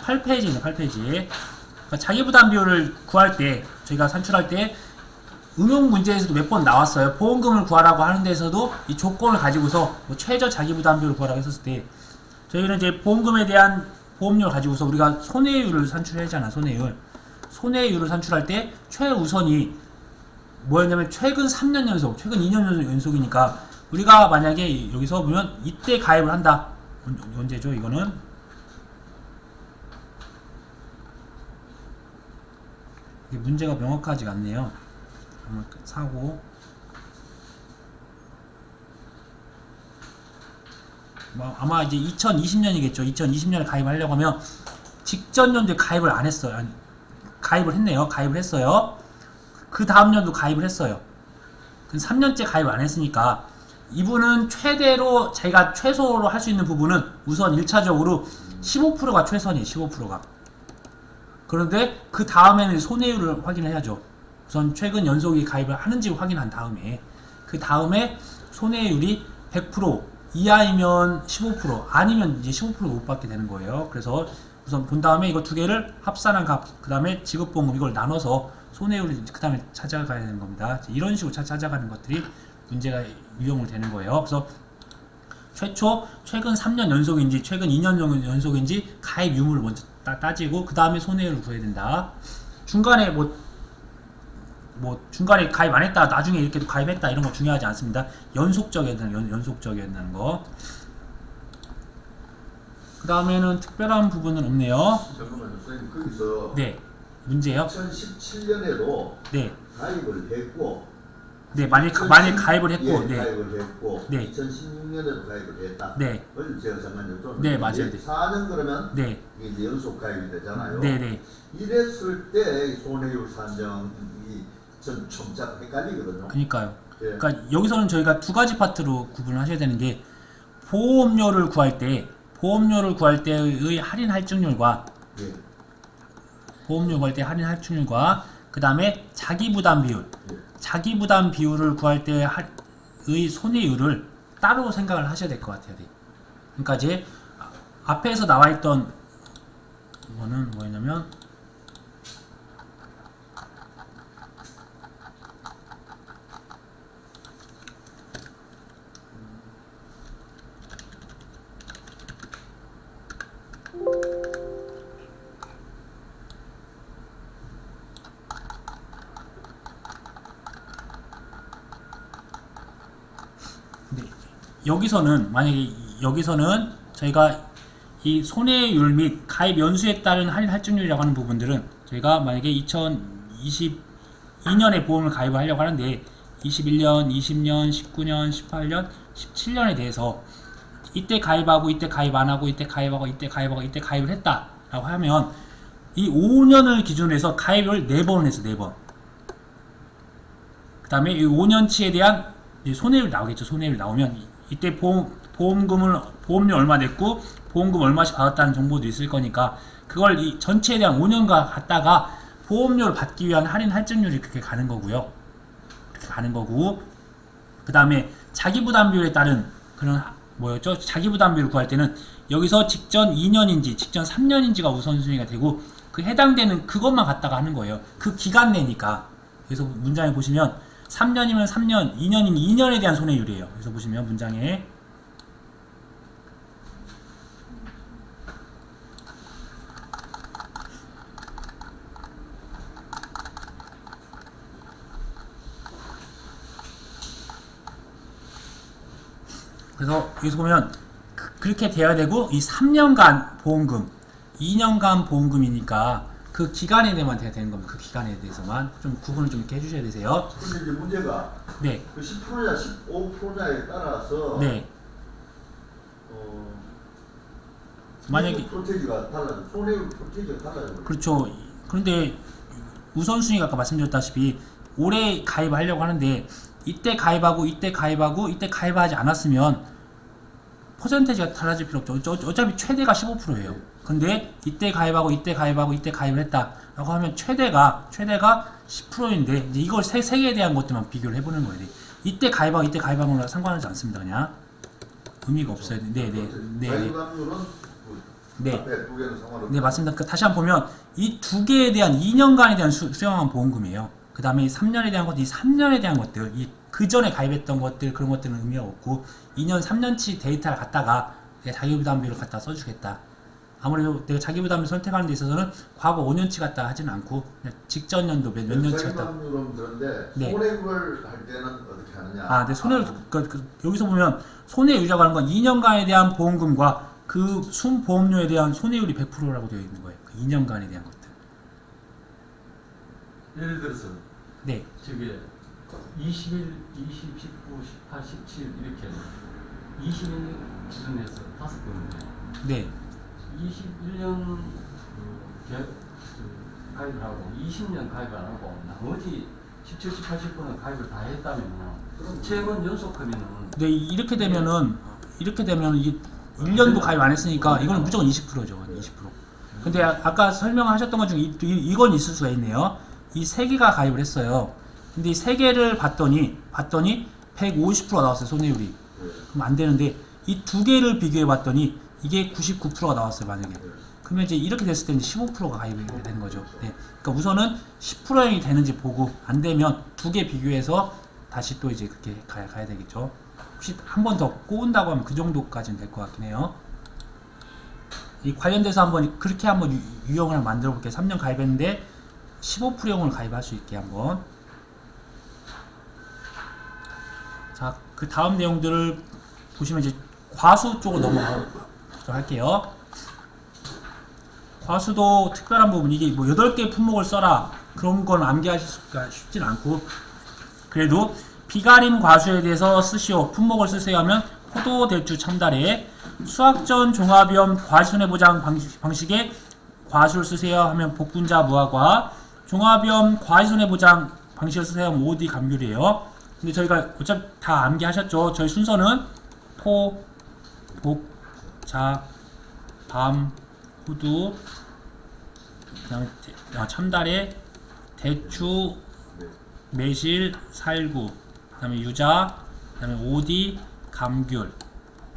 8페이지네 8페이지. 그러니까 자기부담비율을 구할 때 저희가 산출할 때 응용 문제에서도 몇 번 나왔어요. 보험금을 구하라고 하는 데서도 이 조건을 가지고서 뭐 최저 자기부담비율을 구하라고 했었을 때 저희는 이제 보험금에 대한 보험료를 가지고서 우리가 손해율을 산출하잖아. 손해율을 산출할 때 최우선이 뭐였냐면 최근 3년 연속, 최근 2년 연속이니까 우리가 만약에 여기서 보면 이때 가입을 한다. 언제죠? 이거는 이게 문제가 명확하지가 않네요. 사고 아마 이제 2020년이겠죠. 2020년에 가입하려고 하면 직전 연도에 가입을 안 했어요. 아니, 가입을 했네요. 가입을 했어요. 그 다음 년도 가입을 했어요. 3년째 가입을 안 했으니까 이분은 최대로 자기가 최소로 할 수 있는 부분은 우선 1차적으로 15%가 최선이에요. 15%가. 그런데 그 다음에는 손해율을 확인해야죠. 우선 최근 연속이 가입을 하는지 확인한 다음에 그 다음에 손해율이 100% 이하이면 15% 아니면 이제 15% 못 받게 되는 거예요. 그래서 우선 본 다음에 이거 두 개를 합산한 값, 그 다음에 지급보험금 이걸 나눠서 손해율을 그 다음에 찾아가야 되는 겁니다. 이런 식으로 찾아가는 것들이 문제가 유형을 되는 거예요. 그래서 최근 3년 연속인지 최근 2년 연속인지 가입 유무를 먼저 따지고 그 다음에 손해율을 구해야 된다. 중간에 중간에 가입 안 했다 나중에 이렇게 가입했다 이런 거 중요하지 않습니다. 연속적이었다는 거. 그 다음에는 특별한 부분은 없네요. 잠깐만요, 선생님. 거기서 네, 문제요. 2017년에도 네, 가입을 했고, 네, 만약 가입을 했고, 예, 네, 가입을 했고, 네. 2016년에도 가입을 했다. 네, 그걸 제가 잠깐 여쭤봤는데, 네, 맞아요. 네. 4년 그러면 네, 이게 이제 연속 가입이 되잖아요. 네, 네. 이랬을 때 손해율 산정이 전 좀 헷갈리거든요. 그러니까요. 예. 그러니까 여기서는 저희가 두 가지 파트로 구분을 하셔야 되는 게 보험료를 구할 때의 할인 할증률과 예. 보험료 구할 때 할인 할증률과 그 다음에 자기 부담 비율, 예. 자기 부담 비율을 구할 때의 손해율을 따로 생각을 하셔야 될 것 같아요. 네. 그러니까 이제 앞에서 나와 있던 이거는 뭐였냐면 여기서는 만약에 여기서는 저희가 이 손해율 및 가입 연수에 따른 할인 할증률이라고 하는 부분들은 저희가 만약에 2022년에 보험을 가입을 하려고 하는데 21년, 20년, 19년, 18년, 17년에 대해서 이때 가입하고 이때 가입 안 하고 이때 가입하고 이때 가입하고 이때 가입을 했다라고 하면 이 5년을 기준으로 해서 가입을 4번 해서 4번. 그 다음에 이 5년치에 대한 손해율 나오겠죠. 손해율 나오면 이때 보험료 얼마 냈고 보험금 얼마씩 받았다는 정보도 있을 거니까 그걸 이 전체에 대한 5년과 갖다가 보험료를 받기 위한 할인 할증률이 그렇게 가는 거고요. 그렇게 가는 거고 그 다음에 자기부담 비율에 따른 그런 뭐였죠? 자기부담 비율을 구할 때는 여기서 직전 2년인지 직전 3년인지가 우선순위가 되고 그 해당되는 그것만 갖다가 하는 거예요. 그 기간 내니까. 그래서 문장에 보시면 3년이면 3년, 2년이면 2년에 대한 손해율이에요. 그래서 보시면 문장에 그래서 여기서 보면 그렇게 돼야 되고 이 3년간 보험금, 2년간 보험금이니까 그 기간에 대해만 돼야 되는 겁니다. 그 기간에 대해서만 좀 구분을 좀 이렇게 해주셔야 되세요. 근데 이제 문제가 네, 그 10%냐 15%냐에 따라서 네. 만약에 프로테이지가 달라져, 손해율 프로테이지가 달라져. 그렇죠. 그런데 우선순위가 아까 말씀드렸다시피 올해 가입하려고 하는데 이때 가입하고 이때 가입하고 이때 가입하지 않았으면 퍼센테이지가 달라질 필요 없죠. 어차피 최대가 15%예요. 근데 이때 가입하고 이때 가입하고 이때 가입을 했다라고 하면 최대가 10%인데 이제 이걸 세 개에 대한 것들만 비교를 해보는 거예요. 이때 가입하고 이때 가입하는 거랑 상관하지 않습니다. 그냥 의미가 없어요. 네. 자유감률은 네. 앞에 두 개는 상관없고. 네, 맞습니다. 다시 한번 보면 이 두 개에 대한 2년간에 대한 수령한 보험금이에요. 그 다음에 3년에 대한 것들, 이 3년에 대한 것들, 그 전에 가입했던 것들, 그런 것들은 의미가 없고 2년, 3년치 데이터를 갖다가 내가 자기부담비를 갖다 써주겠다. 아무래도 내가 자기부담을 선택하는 데 있어서는 과거 5년치 갖다 하지는 않고 그냥 직전 연도 몇 년치 갖다. 자유감률은 그런데 네. 손해율을 할 때는 어떻게 하느냐? 아, 네, 여기서 보면 손해율이라고 하는 건 2년간에 대한 보험금과 그 순보험료에 대한 손해율이 100%라고 되어 있는 거예요. 그 2년간에 대한 것들. 예를 들어서 네, 저게 21, 20, 19, 18, 17 이렇게 20일 기준에서 5번인데 네, 21년 가입을 하고 20년 가입을 안 하고 나머지 17, 18, 19는 가입을 다 했다면 최근 연속하면은 네, 이렇게 되면 이게 1년도 가입 안 했으니까 이거는 무조건 20%죠. 20%. 근데 아까 설명하셨던 것 중에 이건 있을 수가 있네요. 이 세 개가 가입을 했어요. 근데 이 세 개를 봤더니 150%가 나왔어요. 손해율이. 그럼 안 되는데 이 두 개를 비교해 봤더니 이게 99%가 나왔어요. 만약에. 그러면 이제 이렇게 됐을 때는 15%가 가입이 되는 거죠. 네. 그러니까 우선은 10%이 되는지 보고 안 되면 두 개 비교해서 다시 또 이제 그렇게 가야 되겠죠. 혹시 한 번 더 꼬은다고 하면 그 정도까지는 될 것 같긴 해요. 이 관련돼서 한번 그렇게 한번 유형을 만들어 볼게요. 3년 가입했는데 15%용을 가입할 수 있게 한번. 자, 그 다음 내용들을 보시면 이제 과수 쪽으로 넘어가도록 할게요. 과수도 특별한 부분, 이게 뭐 8개 품목을 써라 그런 건 암기하시기가 쉽진 않고, 그래도 비가림 과수에 대해서 쓰시오, 품목을 쓰세요 하면 포도, 대추, 참다래. 수학전 종합위험 과실손해보장 방식의 과수를 쓰세요 하면 복분자, 무화과. 종합위험 과실손해보장 방식을 쓰세요 하면 오디, 감귤이에요. 근데 저희가 어차피 다 암기하셨죠. 저희 순서는 포, 복, 자, 밤, 호두, 그 다음에 참다래, 대추, 매실, 살구, 그 다음에 유자, 그 다음에 오디, 감귤,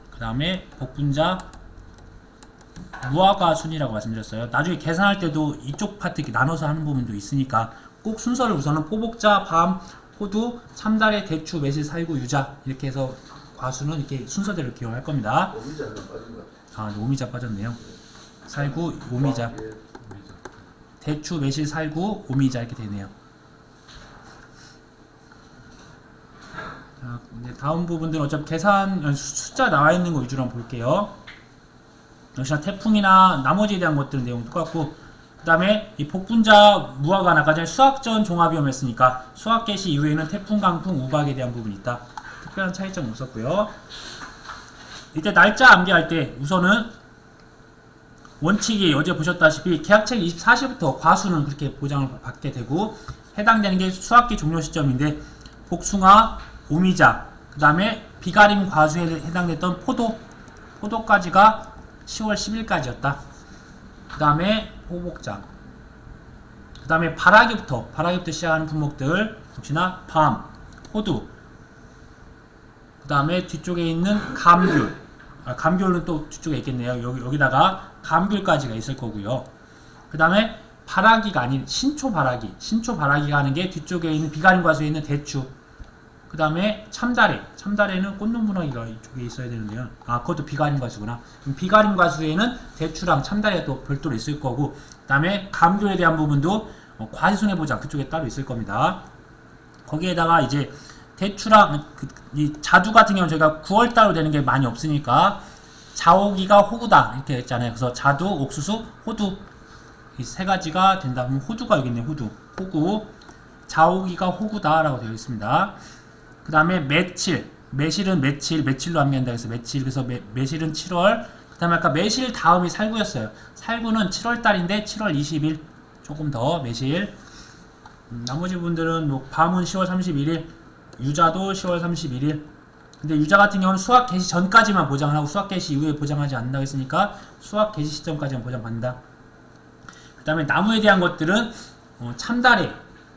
그 다음에 복분자, 무화과 순이라고 말씀드렸어요. 나중에 계산할 때도 이쪽 파트 이렇게 나눠서 하는 부분도 있으니까 꼭 순서를 우선은 포복자, 밤, 호두, 참다래, 대추, 매실, 살구, 유자 이렇게 해서 과수는 이렇게 순서대로 기억할 겁니다. 오미자 하나 빠진 것 같아요. 아, 오미자 빠졌네요. 살구, 오미자, 대추, 매실, 살구, 오미자 이렇게 되네요. 자, 이제 다음 부분들은 어차피 계산 숫자 나와 있는 거 위주로 한번 볼게요. 역시나 태풍이나 나머지에 대한 것들은 내용 똑같고, 그 다음에 이 복분자, 무화과 아까 전에 수학전 종합위험 했으니까 수학 개시 이후에는 태풍, 강풍, 우박에 대한 부분이 있다. 특별한 차이점 없었고요. 이때 날짜 암기할 때 우선은 원칙이 어제 보셨다시피 계약책 24시부터 과수는 그렇게 보장을 받게 되고, 해당되는 게 수학기 종료 시점인데 복숭아, 오미자, 그 다음에 비가림 과수에 해당됐던 포도까지가 10월 10일까지였다. 그 다음에 호복장, 그 다음에 바라기부터 시작하는 품목들 역시나 밤, 호두, 그 다음에 뒤쪽에 있는 감귤, 감귤은 또 뒤쪽에 있겠네요. 여기다가 감귤까지가 있을 거고요. 그 다음에 바라기가 아닌 신초바라기가 하는 게 뒤쪽에 있는 비가림 과수에 있는 대추, 그 다음에 참다래는 꽃눈분화기가 이쪽에 있어야 되는데요. 아, 그것도 비가림 과수구나. 비가림 과수에는 대추랑 참다래가 또 별도로 있을 거고, 그 다음에 감귤에 대한 부분도 과실손해보장 그쪽에 따로 있을 겁니다. 거기에다가 이제 대추랑 이 자두 같은 경우는 저희가 9월달로 되는 게 많이 없으니까 자오기가 호구다 이렇게 했잖아요. 그래서 자두, 옥수수, 호두 이 세 가지가 된다. 그럼 호두가 여기 있네. 호구. 자오기가 호구다 라고 되어 있습니다. 그 다음에 매실은 매칠로 암기한다 해서 매칠. 그래서 매실은 7월. 그 다음에 아까 매실 다음이 살구였어요. 살구는 7월달인데 7월 20일 조금 더 매실. 나머지 분들은 뭐 밤은 10월 31일, 유자도 10월 31일. 근데 유자 같은 경우는 수학 개시 전까지만 보장을 하고 수학 개시 이후에 보장하지 않는다고 했으니까 수학 개시 시점까지만 보장받는다. 그 다음에 나무에 대한 것들은 참다래,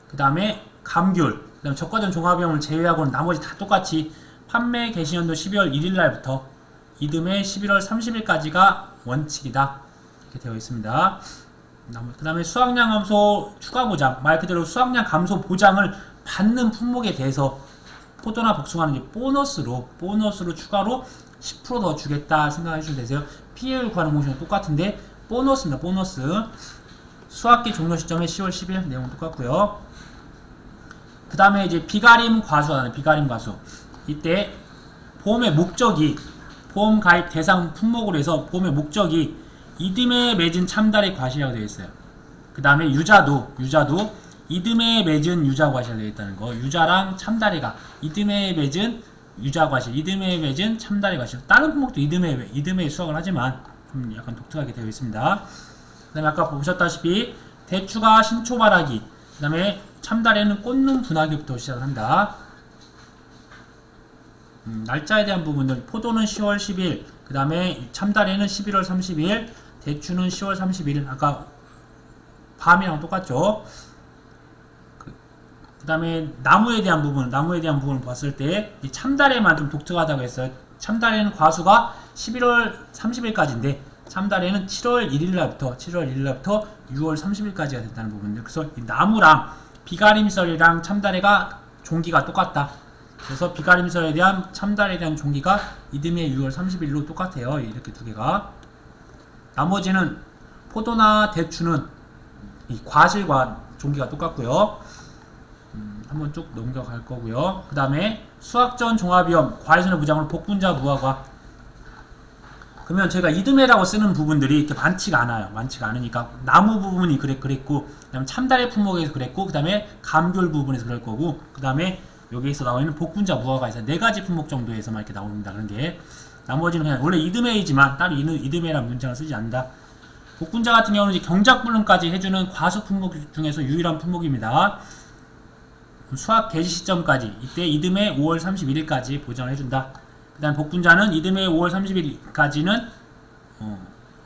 그 다음에 감귤, 그 다음에 적과전 종합위험을 제외하고는 나머지 다 똑같이 판매 개시연도 12월 1일날부터 이듬해 11월 30일까지가 원칙이다 이렇게 되어 있습니다. 그 다음에 수확량 감소 추가 보장, 말 그대로 수확량 감소 보장을 받는 품목에 대해서 포도나 복숭아는 이제 보너스로 추가로 10% 더 주겠다 생각해 주시면 되세요. 피해율 구하는 공식은 똑같은데 보너스입니다. 보너스. 수학기 종료 시점에 10월 10일 내용 똑같고요. 그 다음에 이제 비가림 과수가 나와요. 비가림 과수. 이때 보험의 목적이 보험 가입 대상 품목으로 해서 보험의 목적이 이듬해 맺은 참다래 과실이라고 되어 있어요. 그 다음에 유자도 이듬해 맺은 유자 과실이 되어 있다는 거. 유자랑 참다래가 이듬해 맺은 유자 과실, 이듬해 맺은 참다래 과실. 다른 품목도 이듬해 수확을 하지만 좀 약간 독특하게 되어 있습니다. 그 다음에 아까 보셨다시피 대추가 신초바라기, 그 다음에 참다래는 꽃눈 분화기부터 시작을 한다. 날짜에 대한 부분들 포도는 10월 10일, 그 다음에 참다래는 11월 30일, 대추는 10월 31일. 아까 밤이랑 똑같죠. 그 다음에 나무에 대한 부분을 봤을 때 이 참달에만 좀 독특하다고 했어요. 참달에는 과수가 11월 30일까지인데 참달에는 7월 1일날부터 6월 30일까지가 된다는 부분인데, 그래서 이 나무랑 비가림설이랑 참달에가 종기가 똑같다. 그래서 비가림설에 대한 참달에 대한 종기가 이듬해 6월 30일로 똑같아요. 이렇게 두 개가. 나머지는 포도나 대추는 이 과실과 종기가 똑같고요. 한번 쭉 넘겨갈 거고요. 그 다음에 수학전 종합위험 과외선의 부장으로 복분자 무화과. 그러면 저희가 이듬해라고 쓰는 부분들이 이렇게 많지가 않아요. 많지가 않으니까 나무 부분이 그랬고, 그 다음에 참달의 품목에서 그랬고, 그 다음에 감귤 부분에서 그럴 거고, 그 다음에 여기에서 나와 있는 복분자 무화과에서 4가지 품목 정도에서만 이렇게 나옵니다. 그런 게 나머지는 그냥 원래 이듬해이지만 따로 이듬해라는 문장을 쓰지 않는다. 복분자 같은 경우는 이제 경작불능까지 해주는 과수 품목 중에서 유일한 품목입니다. 수학 개시 시점까지 이때 이듬해 5월 31일까지 보장을 해준다. 그 다음 복분자는 이듬해 5월 30일까지는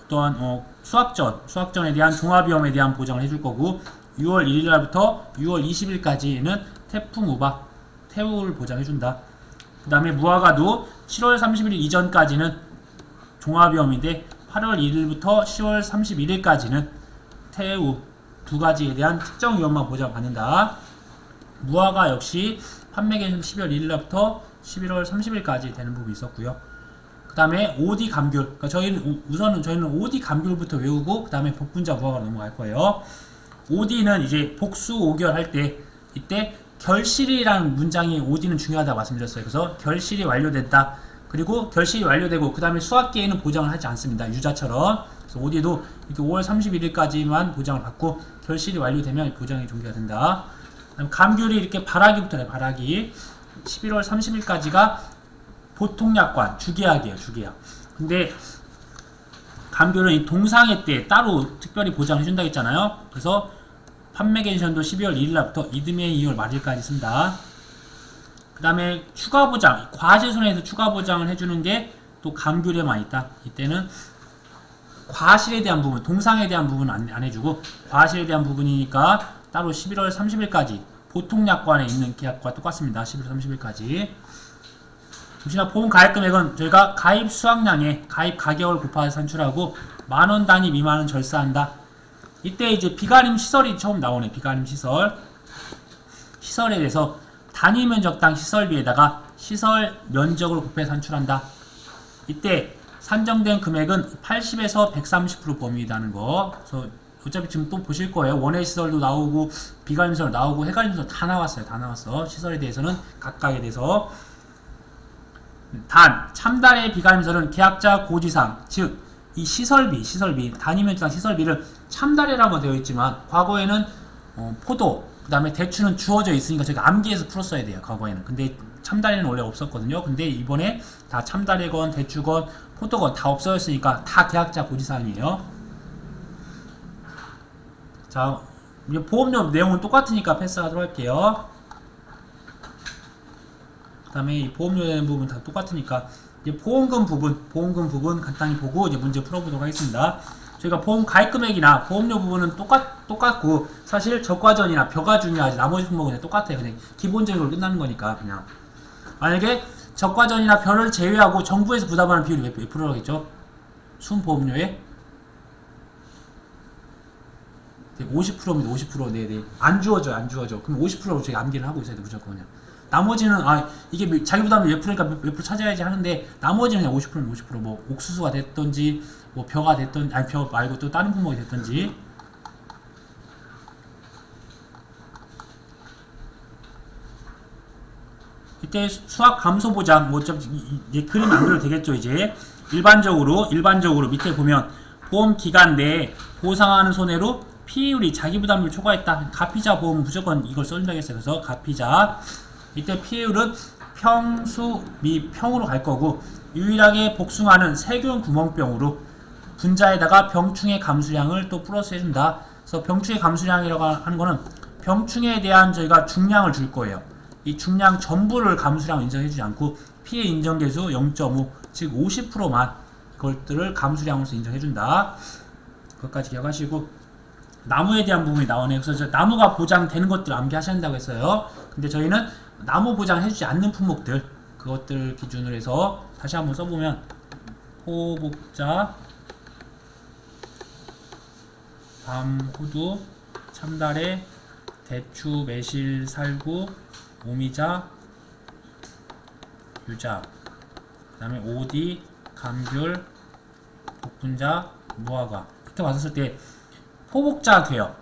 또한 수학전에 대한 종합위험에 대한 보장을 해줄 거고, 6월 1일날부터 6월 20일까지는 태풍 우박 태우를 보장해준다. 그 다음에 무화과도 7월 30일 이전까지는 종합위험인데 8월 1일부터 10월 31일까지는 태우 두 가지에 대한 특정 위험만 보장받는다. 무화과 역시 판매 기준 10월 1일부터 11월 30일까지 되는 부분이 있었고요. 그 다음에 OD 감귤. 그러니까 저희는 OD 감귤부터 외우고 그 다음에 복분자 무화과로 넘어갈 거예요. OD는 이제 복수 5개월 할 때 이때 결실이라는 문장이 OD는 중요하다고 말씀드렸어요. 그래서 결실이 완료됐다. 그리고 결실이 완료되고 그 다음에 수학기에는 보장을 하지 않습니다. 유자처럼. 그래서 OD도 이렇게 5월 31일까지만 보장을 받고 결실이 완료되면 보장이 종료가 된다. 감귤이 이렇게 발화기부터래. 발화기 11월 30일까지가 보통약관 주계약이에요. 주계약. 근데 감귤은 이 동상회 때 따로 특별히 보장해 준다고 했잖아요. 그래서 판매 기준도 12월 1일부터 이듬해 2월 말일까지 쓴다. 그 다음에 추가 보장, 과실손해에서 추가 보장을 해주는 게 또 감귤에만 있다. 이때는 과실에 대한 부분, 동상에 대한 부분은 안 해주고 과실에 대한 부분이니까 따로 11월 30일까지 보통약관에 있는 계약과 똑같습니다. 11월 30일까지. 혹시나 보험 가입 금액은 저희가 가입 수확량에 가입 가격을 곱하여 산출하고 만원 단위 미만은 절사한다. 이때 이제 비가림 시설이 처음 나오네. 비가림 시설. 시설에 대해서 단위 면적당 시설비에다가 시설 면적을 곱해 산출한다. 이때 산정된 금액은 80에서 130% 범위라는 거. 그래서 어차피 지금 또 보실 거예요. 원해 시설도 나오고 비가림 시설 나오고 해가림 시설 다 나왔어요. 다 나왔어. 시설에 대해서는 각각에 대해서. 단 참달의 비가림 시설은 계약자 고지사항, 즉 이 시설비 단위 면적당 시설비를 참달이라고 되어 있지만 과거에는 포도 그 다음에 대추는 주어져 있으니까 저희가 암기해서 풀었어야 돼요. 과거에는. 근데 참달에는 원래 없었거든요. 근데 이번에 다 참달이건 대추건 포도건 다 없어졌으니까 다 계약자 고지사항이에요. 자, 이제 보험료 내용은 똑같으니까 패스하도록 할게요. 그 다음에 이 보험료 내는 부분 다 똑같으니까 이제 보험금 부분 간단히 보고 이제 문제 풀어보도록 하겠습니다. 저희가 보험 가입 금액이나 보험료 부분은 똑같고 사실 적과전이나 벼가 중요하지 나머지 품목은 그냥 똑같아요. 그냥 기본적으로 끝나는 거니까 그냥. 만약에 적과전이나 벼를 제외하고 정부에서 부담하는 비율이 몇 프로라겠죠? 순보험료에 50%입니다. 50%. 네네. 안 주어져. 그럼 50%로 저희가 암기를 하고 있어야 돼 무조건 그냥. 나머지는 이게 자기 부담이 몇 프로니까 몇 프로 찾아야지 하는데 나머지는 그냥 50%는 50%. 뭐 옥수수가 됐던지 뭐 벼가 됐던지 아니 벼 말고 또 다른 품목이 됐던지. 이때 수학 감소 보장 뭐 어차피 이제 그림 안 그려도 되겠죠. 이제 일반적으로 밑에 보면 보험 기간 내에 보상하는 손해로 피해율이 자기 부담률 초과했다. 가피자 보험 무조건 이걸 써준다고 했어요. 그래서 가피자 이때 피해율은 평수 미 평으로 갈 거고 유일하게 복숭아는 세균 구멍병으로 분자에다가 병충해 감수량을 또 플러스 해준다. 그래서 병충해 감수량이라고 하는 거는 병충해에 대한 저희가 중량을 줄 거예요. 이 중량 전부를 감수량을 인정해주지 않고 피해 인정 개수 0.5 즉 50%만 그것들을 감수량으로서 인정해준다. 그것까지 기억하시고 나무에 대한 부분이 나오네요. 그래서 나무가 보장되는 것들 암기하셔야 한다고 했어요. 근데 저희는 나무 보장해주지 않는 품목들, 그것들 기준으로 해서 다시 한번 써보면 호복자, 밤, 호두, 참다래, 대추, 매실, 살구, 오미자, 유자, 그 다음에 오디, 감귤, 복분자, 무화과 이렇게 봤을 때 호복자 돼요.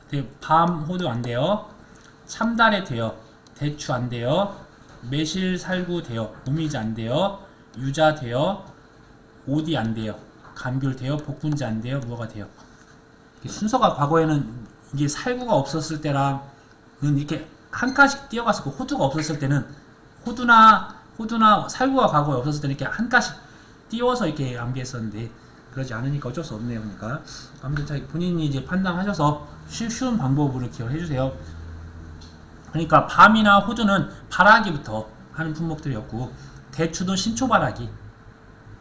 근데 밤, 호두 안 돼요. 참다래 돼요. 대추 안 돼요. 매실, 살구 돼요. 오미자 안 돼요. 유자 돼요. 오디 안 돼요. 감귤 돼요. 복분자 안 돼요. 무화과 돼요. 순서가 과거에는 이게 살구가 없었을 때랑 이렇게 한 칸씩 뛰어갔었고, 호두가 없었을 때는 호두나 살구가 과거에 없었을 때는 이렇게 한 칸씩 띄워서 이렇게 암기했었는데 그러지 않으니까 어쩔 수 없네요. 그러니까 아무튼 본인이 이제 판단하셔서 쉬운 방법으로 기억해 주세요. 그러니까 밤이나 호두는 발아기부터 하는 품목들이었고, 대추도 신초발아기.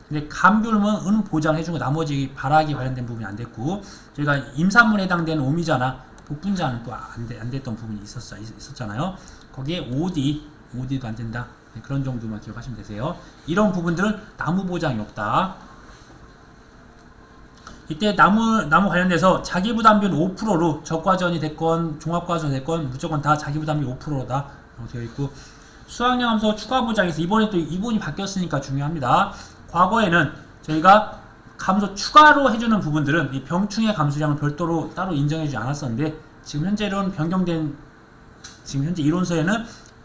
근데 감귤은 은 보장해주고 나머지 발아기 관련된 부분이 안 됐고, 저희가 임산물에 해당되는 오미자나 복분자는 또 안 됐던 부분이 있었잖아요. 거기에 오디도 안 된다. 네, 그런 정도만 기억하시면 되세요. 이런 부분들은 나무 보장이 없다. 이때 나무 관련돼서 자기부담비율 5%로 적과전이 됐건 종합과전이 됐건 무조건 다 자기부담비 5%다 되어 있고, 수확량 함수 추가 보장에서 이번에 또 이분이 바뀌었으니까 중요합니다. 과거에는 저희가 감소 추가로 해주는 부분들은 이 병충해 감수량을 별도로 따로 인정해주지 않았었는데, 지금 현재로는 변경된 지금 현재 이론서에는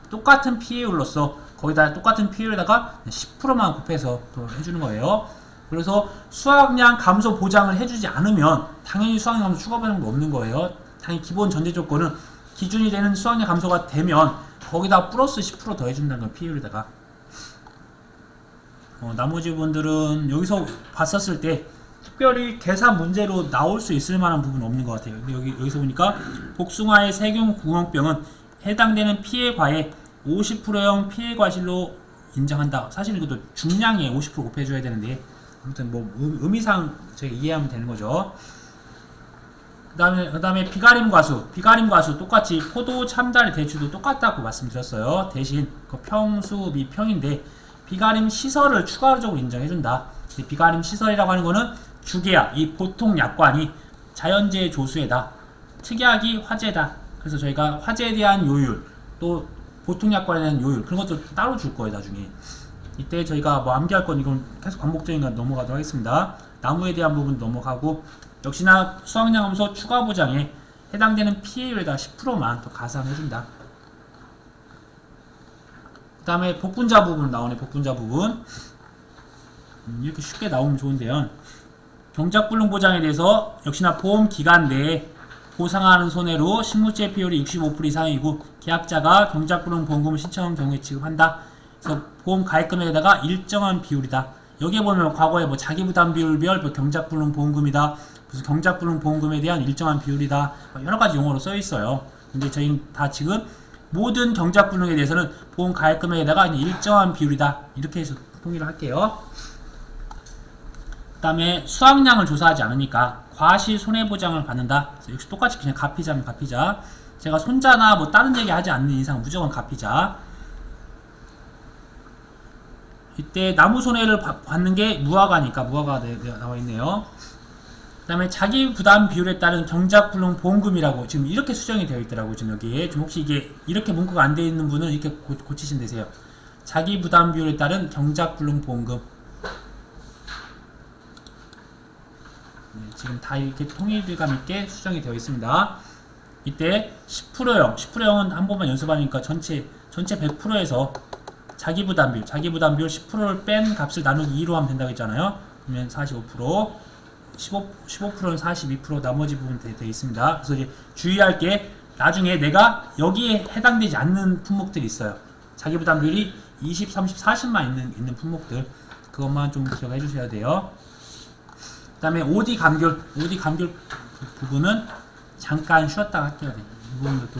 똑같은 PA율로서 거기다 똑같은 PA율에다가 10%만 곱해서 또 해주는 거예요. 그래서 수확량 감소 보장을 해주지 않으면 당연히 수확량 감소 추가 보장도 없는 거예요. 당연히 기본 전제 조건은 기준이 되는 수확량 감소가 되면 거기다 플러스 10% 더 해준다는 걸 PA율에다가. 나머지 분들은 여기서 봤었을 때 특별히 계산 문제로 나올 수 있을 만한 부분은 없는 것 같아요. 근데 여기서 보니까 복숭아의 세균 구멍병은 해당되는 피해과의 50%형 피해과실로 인정한다. 사실 이것도 중량에 50% 곱해줘야 되는데 아무튼 뭐 의미상 저희가 이해하면 되는 거죠. 그 다음에 비가림 과수 똑같이 포도, 참다리, 대추도 똑같다고 말씀드렸어요. 대신 그 평수, 미평인데 비가림 시설을 추가적으로 인정해준다. 비가림 시설이라고 하는 거는 주계약, 이 보통 약관이 자연재해 조수에다, 특약이 화재다. 그래서 저희가 화재에 대한 요율, 또 보통 약관에 대한 요율, 그런 것도 따로 줄 거예요, 나중에. 이때 저희가 뭐 암기할 건 이건 계속 반복적인 건 넘어가도록 하겠습니다. 나무에 대한 부분 넘어가고, 역시나 수확량 함수 추가 보장에 해당되는 피해율에다 10%만 더 가산해준다. 그 다음에 복분자 부분 나오네. 복분자 부분 이렇게 쉽게 나오면 좋은데요. 경작불능 보장에 대해서 역시나 보험 기간 내에 보상하는 손해로 식물재 피해율이 65% 이상이고 계약자가 경작불능 보험금을 신청한 경우에 지급한다. 그래서 보험 가입금액에다가 일정한 비율이다. 여기에 보면 과거에 뭐 자기부담 비율별 뭐 경작불능 보험금이다, 무슨 경작불능 보험금에 대한 일정한 비율이다, 여러 가지 용어로 써 있어요. 근데 저희는 다 지금 모든 경작불능에 대해서는 보험 가입금액에다가 일정한 비율이다, 이렇게 해서 통일을 할게요. 그 다음에 수확량을 조사하지 않으니까 과시 손해보장을 받는다. 역시 똑같이 그냥 가피자면 가피자. 제가 손자나 뭐 다른 얘기 하지 않는 이상 무조건 가피자. 이때 나무 손해를 받는 게 무화과니까 무화과가 나와 있네요. 그 다음에 자기 부담 비율에 따른 경작불능 보험금이라고 지금 이렇게 수정이 되어 있더라고요. 지금 여기에 좀 혹시 이게 이렇게 문구가 안 되어 있는 분은 이렇게 고치시면 되세요. 자기 부담 비율에 따른 경작불능 보험금. 네, 지금 다 이렇게 통일감 있게 수정이 되어 있습니다. 이때 10%형은 한 번만 연습하니까 전체 100%에서 자기부담비율 10%를 뺀 값을 나누기 2로 하면 된다고 했잖아요. 그러면 45%, 15%는 42%, 나머지 부분 되어 있습니다. 그래서 이제 주의할 게 나중에 내가 여기에 해당되지 않는 품목들이 있어요. 자기부담비율이 20, 30, 40만 있는 품목들, 그것만 좀 기억해 주셔야 돼요. 그 다음에 OD 감귤 부분은 잠깐 쉬었다 할게요. 이 부분도 또